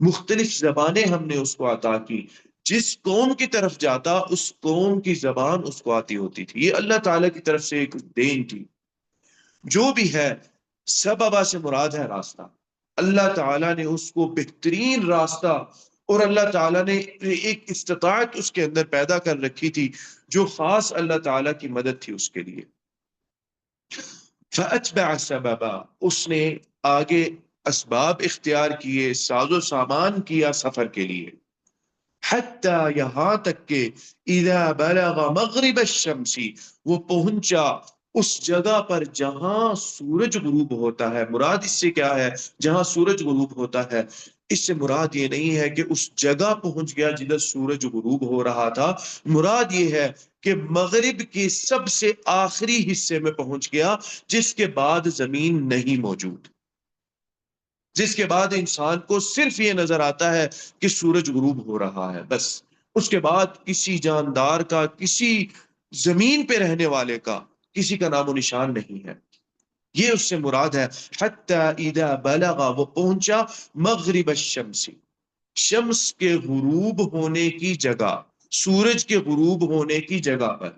مختلف زبانیں ہم نے اس کو عطا کی، جس قوم کی طرف جاتا اس قوم کی زبان اس کو آتی ہوتی تھی۔ یہ اللہ تعالیٰ کی طرف سے ایک دین تھی۔ جو بھی ہے، سببہ سے مراد ہے راستہ، اللہ تعالیٰ نے اس کو بہترین راستہ، اور اللہ تعالیٰ نے ایک استطاعت اس کے اندر پیدا کر رکھی تھی جو خاص اللہ تعالیٰ کی مدد تھی اس کے لیے۔ فَأَتْبَعَ سَبَبًا، اس نے آگے اسباب اختیار کیے، ساز و سامان کیا سفر کے لیے، حتیٰ یہاں تک کہ اذا بلغ مغرب الشمس، وہ پہنچا اس جگہ پر جہاں سورج غروب ہوتا ہے۔ مراد اس سے کیا ہے؟ جہاں سورج غروب ہوتا ہے، اس سے مراد یہ نہیں ہے کہ اس جگہ پہنچ گیا جدھر سورج غروب ہو رہا تھا، مراد یہ ہے کہ مغرب کے سب سے آخری حصے میں پہنچ گیا، جس کے بعد زمین نہیں موجود، جس کے بعد انسان کو صرف یہ نظر آتا ہے کہ سورج غروب ہو رہا ہے، بس اس کے بعد کسی جاندار کا، کسی زمین پہ رہنے والے کا، کسی کا نام و نشان نہیں ہے۔ یہ اس سے مراد ہے حتیٰ اذا بلغ، وہ پہنچا مغرب الشمس، شمس کے غروب ہونے کی جگہ، سورج کے غروب ہونے کی جگہ پر،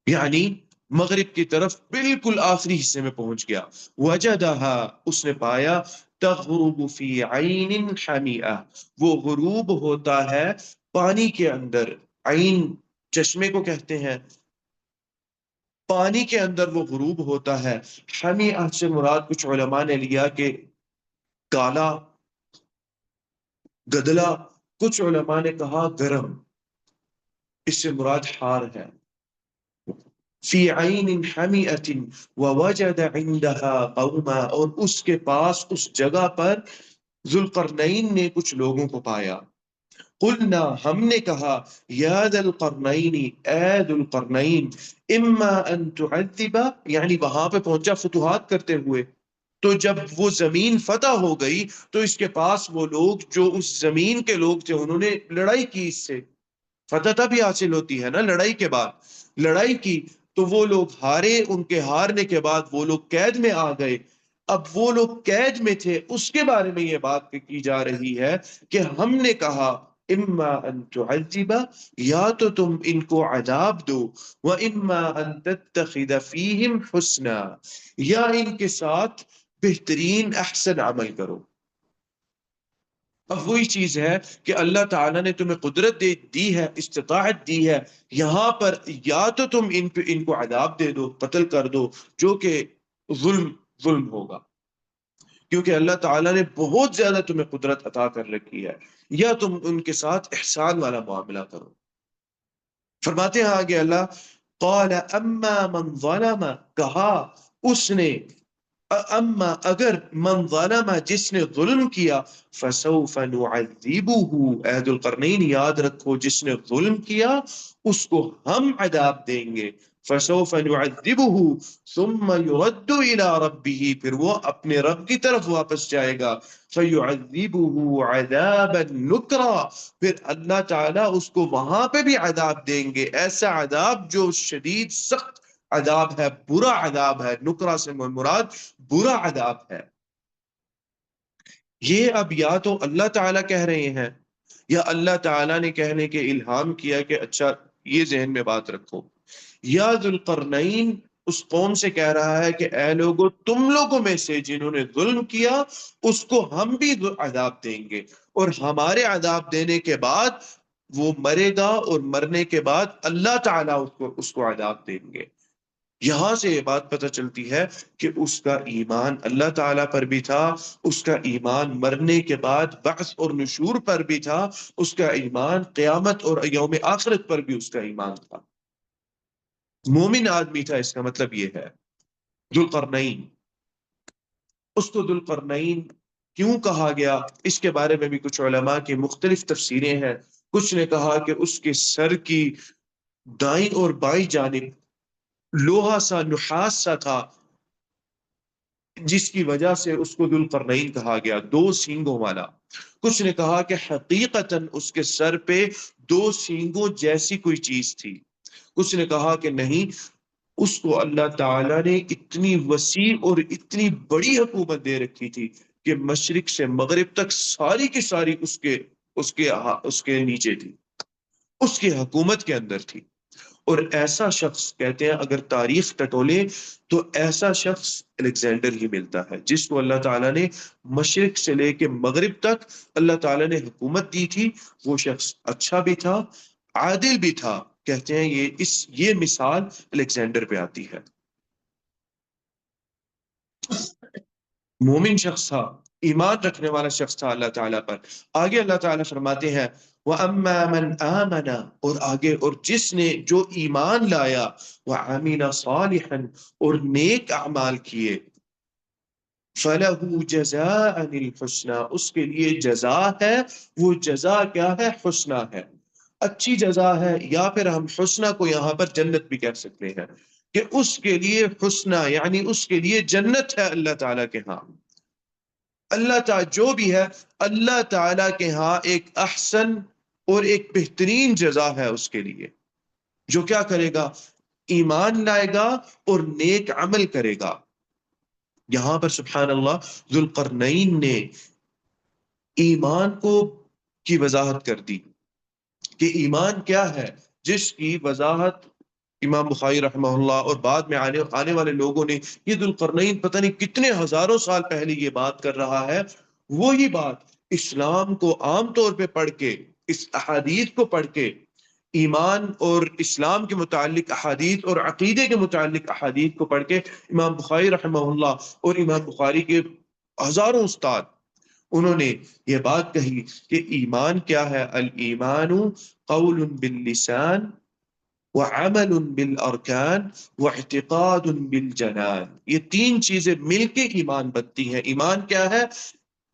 یعنی مغرب کی طرف بالکل آخری حصے میں پہنچ گیا۔ وجدہا، اس نے پایا، تغرب فی عین حمیئہ، وہ غروب ہوتا ہے پانی کے اندر، عین چشمے کو کہتے ہیں، پانی کے اندر وہ غروب ہوتا ہے۔ حمیئہ سے مراد کچھ علماء نے لیا کہ کالا، گدلا، کچھ علماء نے کہا گرم، اس سے مراد حار ہے۔ فی عین حمیئۃ ووجد عندها قوما، اور اس کے پاس اس جگہ پر ذوالقرنین نے کچھ لوگوں کو پایا۔ قلنا، ہم نے کہا، یا ذا القرنین، اے ذوالقرنین، اما ان تعذب، یعنی وہاں پہ پہنچا فتوحات کرتے ہوئے، تو جب وہ زمین فتح ہو گئی تو اس کے پاس وہ لوگ جو اس زمین کے لوگ تھے انہوں نے لڑائی کی، اس سے فتح تبھی حاصل ہوتی ہے نا، لڑائی کے بعد لڑائی کی، تو وہ لوگ ہارے، ان کے ہارنے کے بعد وہ لوگ قید میں آ گئے۔ اب وہ لوگ قید میں تھے، اس کے بارے میں یہ بات کی جا رہی ہے کہ ہم نے کہا اما ان تعذب، یا تو تم ان کو عذاب دو، واما ان تتخذ فیہم حسنا، یا ان کے ساتھ بہترین احسن عمل کرو۔ اب وہی چیز ہے کہ اللہ تعالیٰ نے تمہیں قدرت دی ہے، استطاعت دی ہے، یہاں پر یا تو تم ان کو عذاب دے دو، قتل کر دو، جو کہ ظلم ہوگا، کیونکہ اللہ تعالیٰ نے بہت زیادہ تمہیں قدرت عطا کر رکھی ہے، یا تم ان کے ساتھ احسان والا معاملہ کرو۔ فرماتے ہیں آگے اللہ، قال اما من ظلم، کہا اس نے اما اگر من ظلم جس نے ظلم کیا فسوف نعذبه، اے ذوالقرنین یاد رکھو جس نے ظلم کیا اس کو ہم عذاب دیں گے، فسوف نعذبه ثم يرد الى ربه، پھر وہ اپنے رب کی طرف واپس جائے گا، فيعذبه عذابا نکرا، پھر اللہ تعالیٰ اس کو وہاں پہ بھی عذاب دیں گے، ایسا عذاب جو شدید سخت عذاب ہے، برا عذاب ہے، نکرا سے مراد برا عذاب ہے۔ یہ اب یا تو اللہ تعالیٰ کہہ رہے ہیں یا اللہ تعالیٰ نے کہنے کے الہام کیا کہ اچھا یہ ذہن میں بات رکھو، یا ذوالقرنین اس قوم سے کہہ رہا ہے کہ اے لوگو تم لوگوں میں سے جنہوں نے ظلم کیا اس کو ہم بھی عذاب دیں گے، اور ہمارے عذاب دینے کے بعد وہ مرے گا، اور مرنے کے بعد اللہ تعالیٰ اس کو عذاب دیں گے۔ یہاں سے یہ بات پتہ چلتی ہے کہ اس کا ایمان اللہ تعالیٰ پر بھی تھا، اس کا ایمان مرنے کے بعد بعث اور نشور پر بھی تھا، اس کا ایمان قیامت اور یوم آخرت پر بھی اس کا ایمان تھا، مومن آدمی تھا، اس کا مطلب یہ ہے۔ ذوالقرنین، اس کو ذوالقرنین کیوں کہا گیا اس کے بارے میں بھی کچھ علماء کی مختلف تفسیریں ہیں۔ کچھ نے کہا کہ اس کے سر کی دائیں اور بائیں جانب لوہا سا نحاس سا تھا، جس کی وجہ سے اس کو ذوالقرنین کہا گیا، دو سینگوں والا۔ کچھ نے کہا کہ حقیقتاً اس کے سر پہ دو سینگوں جیسی کوئی چیز تھی۔ کچھ نے کہا کہ نہیں، اس کو اللہ تعالیٰ نے اتنی وسیع اور اتنی بڑی حکومت دے رکھی تھی کہ مشرق سے مغرب تک ساری کی ساری اس کے نیچے تھی، اس کی حکومت کے اندر تھی۔ اور ایسا شخص کہتے ہیں اگر تاریخ ٹٹولے تو ایسا شخص الیگزینڈر ہی ملتا ہے، جس کو اللہ تعالیٰ نے مشرق سے لے کے مغرب تک اللہ تعالیٰ نے حکومت دی تھی۔ وہ شخص اچھا بھی تھا، عادل بھی تھا۔ کہتے ہیں یہ مثال الیگزینڈر پہ آتی ہے، مومن شخص تھا، ایمان رکھنے والا شخص تھا اللہ تعالیٰ پر۔ آگے اللہ تعالیٰ فرماتے ہیں وَأَمَّا مَنْ آمَنَ، اور آگے اور جس نے جو ایمان لایا، وَعَمِلَ صَالِحًا اور نیک اعمال کیے، فَلَهُ جَزَاءً الْحُسْنَى، اس کے لیے جزا ہے، وہ جزا کیا ہے؟ حسنہ ہے، اچھی جزا ہے، یا پھر ہم حسنہ کو یہاں پر جنت بھی کہہ سکتے ہیں کہ اس کے لیے حسنہ یعنی اس کے لیے جنت ہے اللہ تعالیٰ کے ہاں۔ اللہ تعالیٰ جو بھی ہے اللہ تعالیٰ کے ہاں ایک احسن اور ایک بہترین جزا ہے اس کے لیے، جو کیا کرے گا؟ ایمان لائے گا اور نیک عمل کرے گا۔ یہاں پر سبحان اللہ ذوالقرنین نے ایمان کی وضاحت کر دی کہ ایمان کیا ہے، جس کی وضاحت امام بخاری رحمہ اللہ اور بعد میں آنے والے لوگوں نے، یہ ذوالقرنین پتہ نہیں کتنے ہزاروں سال پہلے یہ بات کر رہا ہے، وہی بات اسلام کو عام طور پہ پڑھ کے، اس احادیث کو پڑھ کے، ایمان اور اسلام کے متعلق احادیث اور عقیدے کے متعلق احادیث کو پڑھ کے امام بخاری رحمہ اللہ اور امام بخاری کے ہزاروں استاد، انہوں نے یہ بات کہی کہ ایمان کیا ہے؟ الایمان قول باللسان وعمل بالارکان واعتقاد بالجنان، یہ تین چیزیں مل کے ایمان بنتی ہیں۔ ایمان کیا ہے؟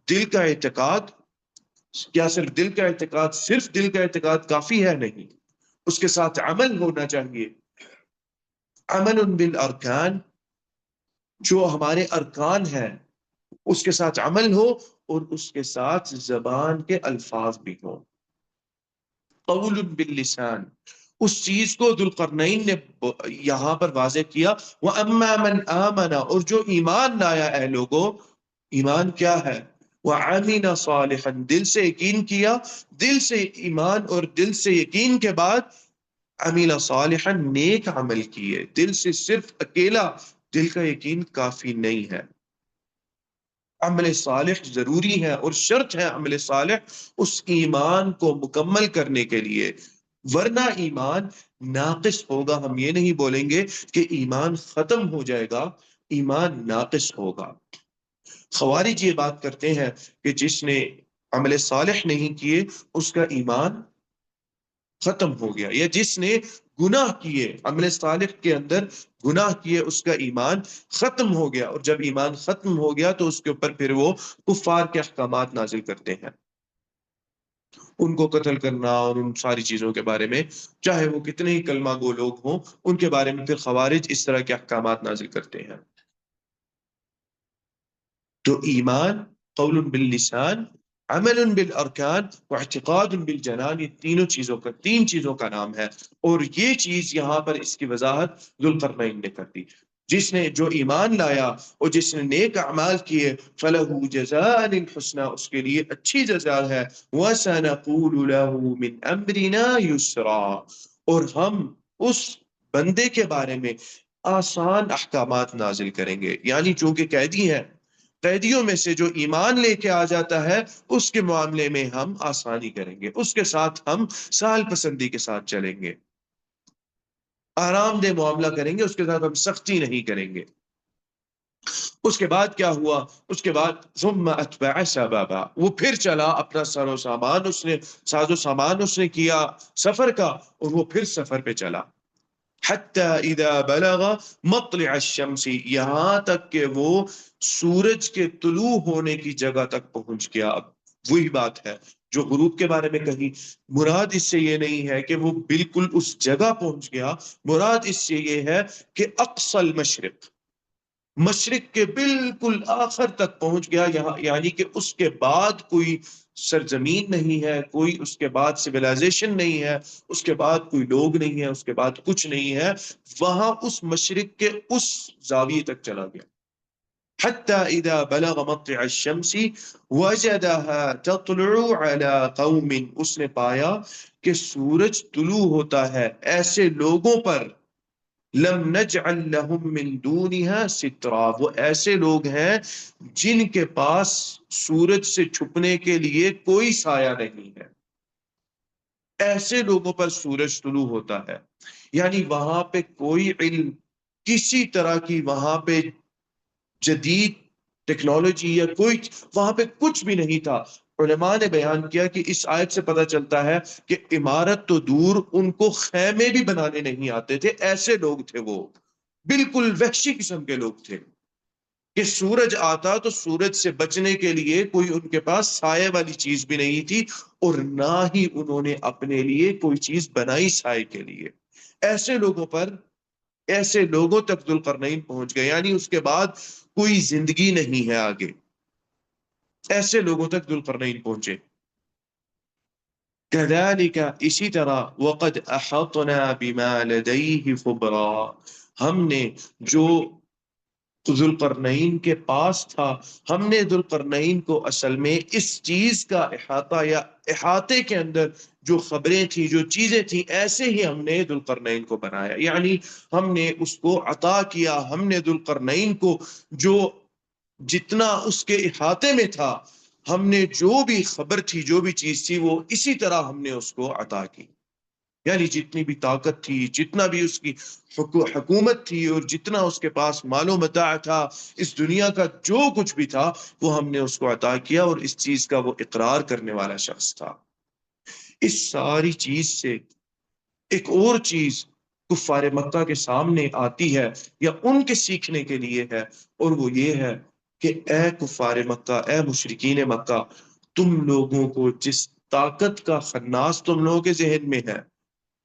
دل کا اعتقاد، کیا صرف دل کا اعتقاد؟ صرف دل کا اعتقاد کافی ہے؟ نہیں، اس کے ساتھ عمل ہونا چاہیے، عمل بالارکان، جو ہمارے ارکان ہیں اس کے ساتھ عمل ہو، اور اس کے ساتھ زبان کے الفاظ بھی ہوں۔ قول باللسان، اس چیز کو ذوالقرنین نے یہاں پر واضح کیا۔ وَأَمَّا مَنْ آمَنَ، اور جو ایمان لایا، اے لوگو ایمان کیا ہے؟ وَعَمِلَ صَالِحًا، دل سے یقین کیا، دل سے ایمان اور دل سے یقین کے بعد عَمِلَ صَالِحًا نیک عمل کیے۔ دل سے صرف اکیلا دل کا یقین کافی نہیں ہے، عمل صالح ضروری ہے اور شرط ہے عمل صالح اس ایمان کو مکمل کرنے کے لیے، ورنہ ایمان ناقص ہوگا۔ ہم یہ نہیں بولیں گے کہ ایمان ختم ہو جائے گا، ایمان ناقص ہوگا۔ خوارج یہ بات کرتے ہیں کہ جس نے عمل صالح نہیں کیے اس کا ایمان ختم ہو گیا، یا جس نے گناہ کیے، عمل صالح کے اندر گناہ کیے، اس کا ایمان ختم ہو گیا، اور جب ایمان ختم ہو گیا تو اس کے اوپر پھر وہ کفار کے احکامات نازل کرتے ہیں، ان کو قتل کرنا اور ان ساری چیزوں کے بارے میں، چاہے وہ کتنے ہی کلمہ گو لوگ ہوں، ان کے بارے میں پھر خوارج اس طرح کے احکامات نازل کرتے ہیں۔ تو ایمان قول باللسان، عمل بالارکان، واعتقاد بالجنان، یہ تین چیزوں کا نام ہے، اور یہ چیز یہاں پر اس کی وضاحت ذوالقرنین نے کر دی۔ جس نے جو ایمان لایا اور جس نے نیک اعمال کیے، فَلَهُ جَزَاءً الْحُسْنَى، اس کے لیے اچھی جزا ہے، وَسَنَقُولُ لَهُ مِنْ أَمْرِنَا يُسْرًا، اور ہم اس بندے کے بارے میں آسان احکامات نازل کریں گے، یعنی چونکہ قیدی ہے، قیدیوں میں سے جو ایمان لے کے آ جاتا ہے اس کے معاملے میں ہم آسانی کریں گے، اس کے ساتھ ہم سہل پسندی کے ساتھ چلیں گے، آرام دہ معاملہ کریں گے، اس کے ساتھ ہم سختی نہیں کریں گے۔ اس کے بعد کیا ہوا؟ اس کے بعد ثم اتبع سببا، وہ پھر چلا، اپنا ساز و سامان اس نے کیا سفر کا، اور وہ پھر سفر پہ چلا، حتی اذا بلغ مطلع الشمس، یہاں تک کہ وہ سورج کے طلوع ہونے کی جگہ تک پہنچ گیا۔ اب وہی بات ہے جو غروب کے بارے میں کہی، مراد اس سے یہ نہیں ہے کہ وہ بالکل اس جگہ پہنچ گیا، مراد اس سے یہ ہے کہ اقصى المشرق، مشرق کے بالکل آخر تک پہنچ گیا، یعنی کہ اس کے بعد کوئی سرزمین نہیں ہے، کوئی اس کے بعد سویلائزیشن نہیں ہے، اس کے بعد کوئی لوگ نہیں ہے، اس کے بعد کچھ نہیں ہے، وہاں اس مشرق کے اس زاویے تک چلا گیا۔ حتی اذا بلغ مطلع الشمس وجدها تطلع على قوم، اس نے پایا کہ سورج طلوع ہوتا ہے ایسے لوگوں پر، لم نجعل لهم من دونها سترا، وہ ایسے لوگ ہیں جن کے پاس سورج سے چھپنے کے لیے کوئی سایہ نہیں ہے، ایسے لوگوں پر سورج طلوع ہوتا ہے، یعنی وہاں پہ کوئی علم، کسی طرح کی وہاں پہ جدید ٹیکنالوجی یا کوئی، وہاں پہ کچھ بھی نہیں تھا۔ علماء نے بیان کیا کہ اس آیت سے پتہ چلتا ہے کہ عمارت تو دور، ان کو خیمے بھی بنانے نہیں آتے تھے، ایسے لوگ تھے، وہ بالکل وحشی قسم کے لوگ تھے کہ سورج آتا تو سورج سے بچنے کے لیے کوئی ان کے پاس سائے والی چیز بھی نہیں تھی، اور نہ ہی انہوں نے اپنے لیے کوئی چیز بنائی سائے کے لیے۔ ایسے لوگوں پر، ایسے لوگوں تک ذوالقرنین پہنچ گئے، یعنی اس کے بعد کوئی زندگی نہیں ہے آگے، ایسے لوگوں تک ذوالقرنین پہنچے۔ كذلك، اسی طرح، وقد احطنا بما لديه خبرا، ہم نے جو ذوالقرنین کے پاس تھا، ہم نے ذوالقرنین کو اصل میں اس چیز کا احاطہ یا احاطے کے اندر جو خبریں تھیں، جو چیزیں تھیں، ایسے ہی ہم نے ذوالقرنین کو بنایا، یعنی ہم نے اس کو عطا کیا، ہم نے ذوالقرنین کو جو جتنا اس کے احاطے میں تھا، ہم نے جو بھی خبر تھی، جو بھی چیز تھی، وہ اسی طرح ہم نے اس کو عطا کی، یعنی جتنی بھی طاقت تھی، جتنا بھی اس کی حکومت تھی، اور جتنا اس کے پاس مال و متاع تھا، اس دنیا کا جو کچھ بھی تھا، وہ ہم نے اس کو عطا کیا، اور اس چیز کا وہ اقرار کرنے والا شخص تھا۔ اس ساری چیز سے ایک اور چیز کفار مکہ کے سامنے آتی ہے، یا ان کے سیکھنے کے لیے ہے، اور وہ یہ ہے کہ اے کفار مکہ، اے مشرکین مکہ، تم لوگوں کو جس طاقت کا خناس تم لوگوں کے ذہن میں ہے،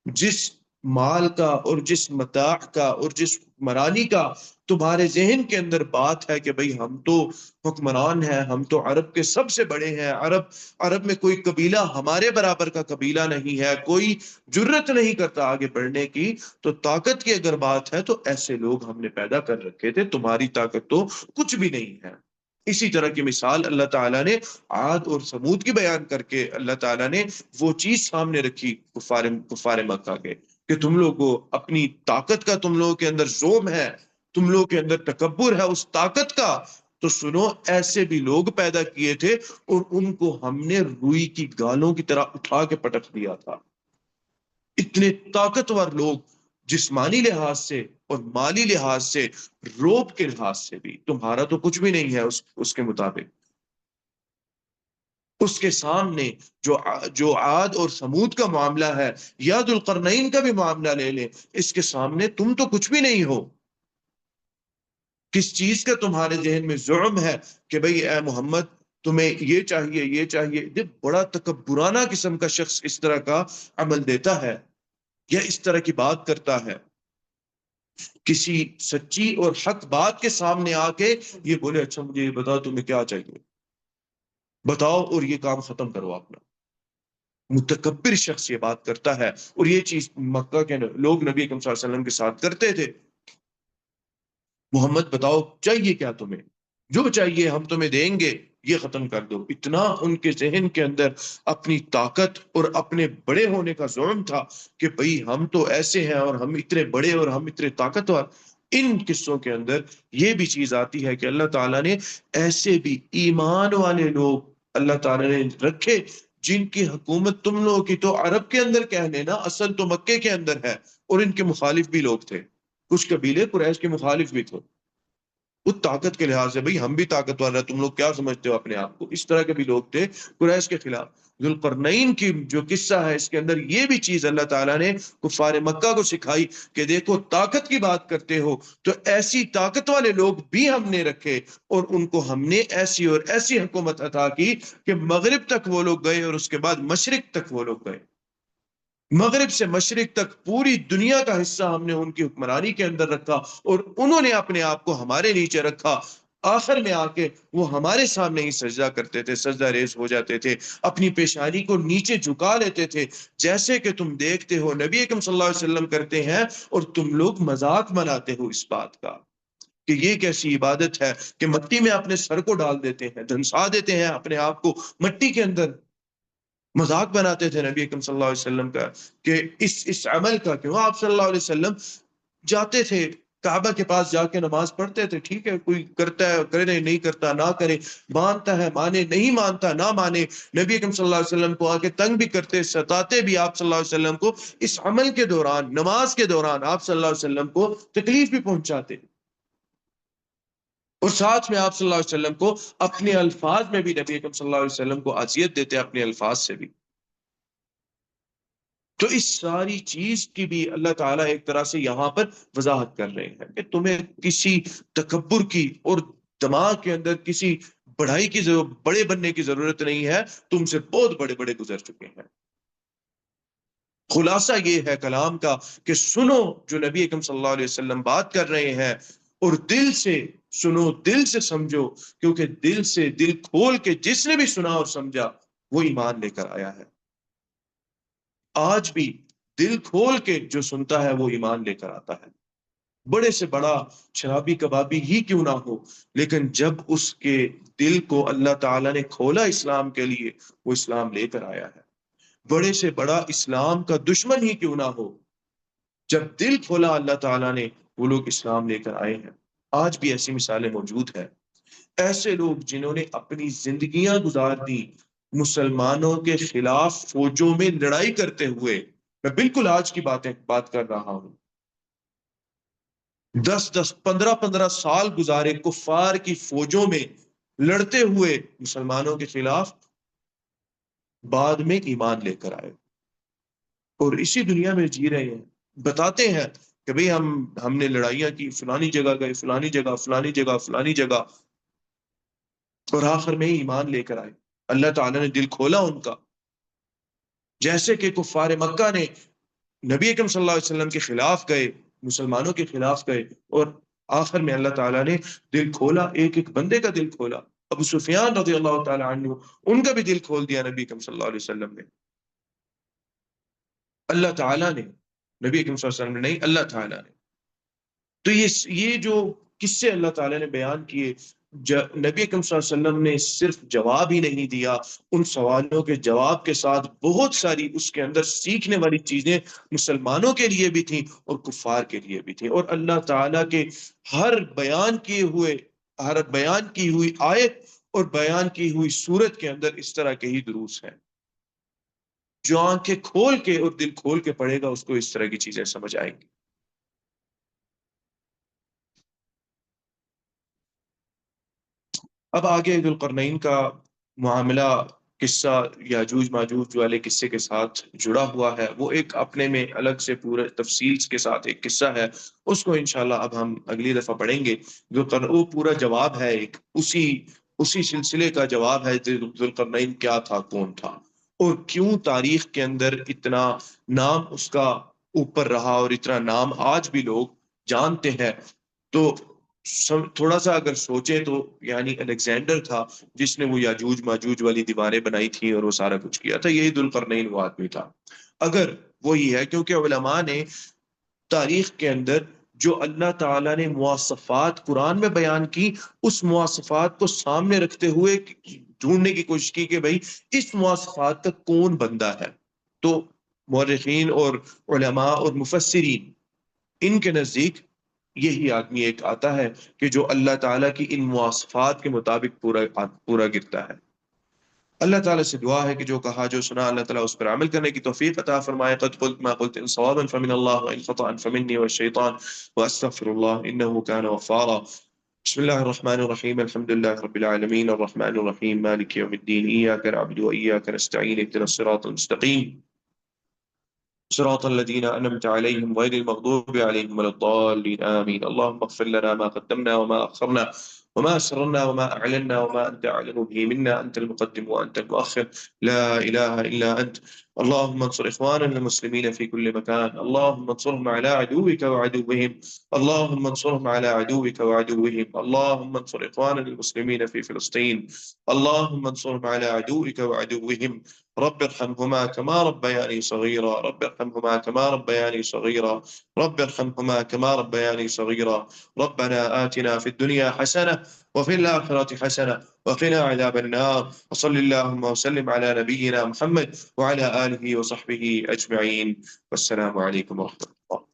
جس مال کا اور جس متاع کا اور جس حکمرانی کا تمہارے ذہن کے اندر بات ہے کہ بھئی ہم تو حکمران ہیں، ہم تو عرب کے سب سے بڑے ہیں، عرب میں کوئی قبیلہ ہمارے برابر کا قبیلہ نہیں ہے، کوئی جرت نہیں کرتا آگے بڑھنے کی، تو طاقت کی اگر بات ہے تو ایسے لوگ ہم نے پیدا کر رکھے تھے، تمہاری طاقت تو کچھ بھی نہیں ہے۔ اسی طرح کی مثال اللہ تعالیٰ نے عاد اور ثمود کی بیان کر کے اللہ تعالیٰ نے وہ چیز سامنے رکھی کفار مکہ کے، کہ تم لوگوں اپنی طاقت کا، تم لوگوں کے اندر زوم ہے، تم لوگوں کے اندر تکبر ہے اس طاقت کا، تو سنو ایسے بھی لوگ پیدا کیے تھے، اور ان کو ہم نے روئی کی گالوں کی طرح اٹھا کے پٹک دیا تھا۔ اتنے طاقتور لوگ، جسمانی لحاظ سے اور مالی لحاظ سے، روب کے لحاظ سے بھی تمہارا تو کچھ بھی نہیں ہے اس کے مطابق۔ اس کے سامنے جو عاد اور سمود کا معاملہ ہے یا ذوالقرنین کا بھی معاملہ لے لیں، اس کے سامنے تم تو کچھ بھی نہیں ہو۔ کس چیز کا تمہارے ذہن میں ظلم ہے کہ بھئی اے محمد تمہیں یہ چاہیے یہ چاہیے؟ بڑا تکبرانہ قسم کا شخص اس طرح کا عمل دیتا ہے یا اس طرح کی بات کرتا ہے، کسی سچی اور حق بات کے سامنے آ کے یہ بولے اچھا مجھے یہ بتاؤ تمہیں کیا چاہیے، بتاؤ اور یہ کام ختم کرو اپنا۔ متکبر شخص یہ بات کرتا ہے، اور یہ چیز مکہ کے لوگ نبی اکرم صلی اللہ علیہ وسلم کے ساتھ کرتے تھے۔ محمد بتاؤ چاہیے کیا تمہیں، جو چاہیے ہم تمہیں دیں گے، یہ ختم کر دو۔ اتنا ان کے ذہن کے اندر اپنی طاقت اور اپنے بڑے ہونے کا ظلم تھا کہ بھئی ہم تو ایسے ہیں اور ہم اتنے بڑے اور ہم اتنے طاقتور۔ ان قصوں کے اندر یہ بھی چیز آتی ہے کہ اللہ تعالیٰ نے ایسے بھی ایمان والے لوگ اللہ تعالیٰ نے رکھے جن کی حکومت تم لوگوں کی تو عرب کے اندر کہہ لینا، اصل تو مکے کے اندر ہے، اور ان کے مخالف بھی لوگ تھے، کچھ قبیلے قریش کے مخالف بھی تھے۔ وہ طاقت کے لحاظ سے بھئی ہم بھی طاقتور ہیں، تم لوگ کیا سمجھتے ہو اپنے آپ کو، اس طرح کے بھی لوگ تھے قریش کے خلاف۔ ذوالقرنین کی جو قصہ ہے اس کے اندر یہ بھی چیز اللہ تعالیٰ نے کفار مکہ کو سکھائی کہ دیکھو طاقت کی بات کرتے ہو تو ایسی طاقت والے لوگ بھی ہم نے رکھے، اور ان کو ہم نے ایسی اور ایسی حکومت عطا کی کہ مغرب تک وہ لوگ گئے اور اس کے بعد مشرق تک وہ لوگ گئے۔ مغرب سے مشرق تک پوری دنیا کا حصہ ہم نے ان کی حکمرانی کے اندر رکھا، اور انہوں نے اپنے آپ کو ہمارے نیچے رکھا۔ آخر میں آ کے وہ ہمارے سامنے ہی سجدہ کرتے تھے، سجدہ ریز ہو جاتے تھے، اپنی پیشانی کو نیچے جھکا لیتے تھے، جیسے کہ تم دیکھتے ہو نبی اکرم صلی اللہ علیہ وسلم کرتے ہیں، اور تم لوگ مذاق بناتے ہو اس بات کا کہ یہ کیسی عبادت ہے کہ مٹی میں اپنے سر کو ڈال دیتے ہیں، دھنسا دیتے ہیں اپنے آپ کو مٹی کے اندر۔ مذاق بناتے تھے نبی اکرم صلی اللہ علیہ وسلم کا کہ اس عمل کا، کہ وہ آپ صلی اللہ علیہ وسلم جاتے تھے کعبہ کے پاس جا کے نماز پڑھتے تھے، ٹھیک ہے کوئی کرتا ہے کرے، نہیں کرتا نہ کرے، مانتا ہے مانے، نہیں مانتا نہ مانے، نبی اکرم صلی اللہ علیہ وسلم کو آ کے تنگ بھی کرتے، ستاتے بھی آپ صلی اللہ علیہ وسلم کو، اس عمل کے دوران نماز کے دوران آپ صلی اللہ علیہ وسلم کو تکلیف بھی پہنچاتے، اور ساتھ میں آپ صلی اللہ علیہ وسلم کو اپنے الفاظ میں بھی نبی اکرم صلی اللہ علیہ وسلم کو اذیت دیتے اپنے الفاظ سے بھی۔ تو اس ساری چیز کی بھی اللہ تعالیٰ ایک طرح سے یہاں پر وضاحت کر رہے ہیں کہ تمہیں کسی تکبر کی اور دماغ کے اندر کسی بڑائی کی بڑے بننے کی ضرورت نہیں ہے، تم سے بہت بڑے بڑے گزر چکے ہیں۔ خلاصہ یہ ہے کلام کا کہ سنو جو نبی اکرم صلی اللہ علیہ وسلم بات کر رہے ہیں، اور دل سے سنو، دل سے سمجھو، کیونکہ دل سے دل کھول کے جس نے بھی سنا اور سمجھا وہ ایمان لے کر آیا ہے۔ آج بھی دل کھول کے جو سنتا ہے وہ ایمان لے کر آتا ہے، بڑے سے بڑا شرابی کبابی ہی کیوں نہ ہو، لیکن جب اس کے دل کو اللہ تعالیٰ نے کھولا اسلام کے لیے، وہ اسلام لے کر آیا ہے۔ بڑے سے بڑا اسلام کا دشمن ہی کیوں نہ ہو، جب دل کھولا اللہ تعالیٰ نے، وہ لوگ اسلام لے کر آئے ہیں۔ آج بھی ایسی مثالیں موجود ہیں، ایسے لوگ جنہوں نے اپنی زندگیاں گزار دی مسلمانوں کے خلاف فوجوں میں لڑائی کرتے ہوئے۔ میں بالکل آج کی بات کر رہا ہوں، 10 10 15 15 سال گزارے کفار کی فوجوں میں لڑتے ہوئے مسلمانوں کے خلاف، بعد میں ایمان لے کر آئے اور اسی دنیا میں جی رہے ہیں، بتاتے ہیں کہ بھئی ہم نے لڑائیاں کی، فلانی جگہ گئے، فلانی جگہ فلانی جگہ فلانی جگہ، اور آخر میں ایمان لے کر آئے۔ اللہ تعالیٰ نے دل کھولا ان کا، جیسے کہ کفار مکہ نے نبی اکرم صلی اللہ علیہ وسلم کے خلاف گئے، مسلمانوں کے خلاف گئے، اور آخر میں اللہ تعالیٰ نے دل کھولا، ایک ایک بندے کا دل کھولا۔ ابو سفیان رضی اللہ تعالیٰ عنہ، ان کا بھی دل کھول دیا نبی اکرم صلی اللہ علیہ وسلم نے۔ اللہ تعالیٰ نے، نبی اکرم صلی اللہ علیہ وسلم نے نہیں، اللہ تعالیٰ نے۔ تو یہ جو قصے اللہ تعالیٰ نے بیان کیے، نبی اکرم صلی اللہ علیہ وسلم نے صرف جواب ہی نہیں دیا، ان سوالوں کے جواب کے ساتھ بہت ساری اس کے اندر سیکھنے والی چیزیں مسلمانوں کے لیے بھی تھیں اور کفار کے لیے بھی تھیں۔ اور اللہ تعالیٰ کے ہر بیان کی ہوئی آیت اور بیان کی ہوئی سورت کے اندر اس طرح کے ہی دروس ہیں۔ جو آنکھیں کھول کے اور دل کھول کے پڑھے گا اس کو اس طرح کی چیزیں سمجھ آئیں گی۔ اب آگے ذوالقرنین کا معاملہ قصہ یاجوج ماجوج والے قصے کے ساتھ جڑا ہوا ہے، وہ ایک اپنے میں الگ سے پورے تفصیل کے ساتھ ایک قصہ ہے، اس کو انشاءاللہ اب ہم اگلی دفعہ پڑھیں گے۔ وہ پورا جواب ہے، ایک اسی سلسلے کا جواب ہے، ذوالقرنین کیا تھا، کون تھا، اور کیوں تاریخ کے اندر اتنا نام اس کا اوپر رہا اور اتنا نام آج بھی لوگ جانتے ہیں۔ تو تھوڑا سا اگر سوچیں تو یعنی الیگزینڈر تھا جس نے وہ یاجوج ماجوج والی دیواریں بنائی تھی اور وہ سارا کچھ کیا تھا، یہی ذوالقرنین وہ آدمی تھا۔ اگر وہی ہے، کیونکہ علماء نے تاریخ کے اندر جو اللہ تعالیٰ نے مواصفات قرآن میں بیان کی، اس مواصفات کو سامنے رکھتے ہوئے ڈھونڈنے کی کوشش کی کہ بھئی اس مواصفات کا کون بندہ ہے۔ تو مورخین اور علماء اور مفسرین، ان کے نزدیک یہی آدمی ایک آتا ہے کہ جو اللہ تعالیٰ کی ان مواصفات کے مطابق پورا گرتا ہے۔ اللہ تعالیٰ سے دعا ہے کہ جو کہا جو سنا اللہ تعالیٰ اس پر عمل کرنے کی توفیق عطا فرمائے۔ قد قلت ما قلت ان صوابا فمن اللہ وان خطأ فمنی والشیطان واستغفر اللہ انه كان غفارا۔ بسم الله الرحمن الرحيم الحمد لله رب العالمين الرحمن الرحيم مالك يوم الدين إياك نعبد وإياك نستعين اهدنا الصراط المستقيم صراط الذين أنعمت عليهم غير المغضوب عليهم ولا الضالين آمين اللهم اغفر لنا ما قدمنا وما أخرنا وما أسررنا وما أعلنا وما أنت أعلم به منا أنت المقدم وأنت المؤخر لا إله إلا أنت اللهم انصر إخواننا المسلمين في كل مكان اللهم انصرهم على عدوك وعدوهم اللهم انصرهم على عدوك وعدوهم اللهم انصر إخواننا المسلمين في فلسطين اللهم انصرهم على عدوك وعدوهم رب ارحمهما كما ربياني صغيرا رب ارحمهما كما ربياني صغيرا رب ارحمهما كما ربياني صغيرا ربنا آتنا في الدنيا حسنة وفي الآخرة حسنة وقنا عذاب النار وصل اللهم وسلم على نبينا محمد وعلى آله وصحبه أجمعين والسلام عليكم ورحمة الله.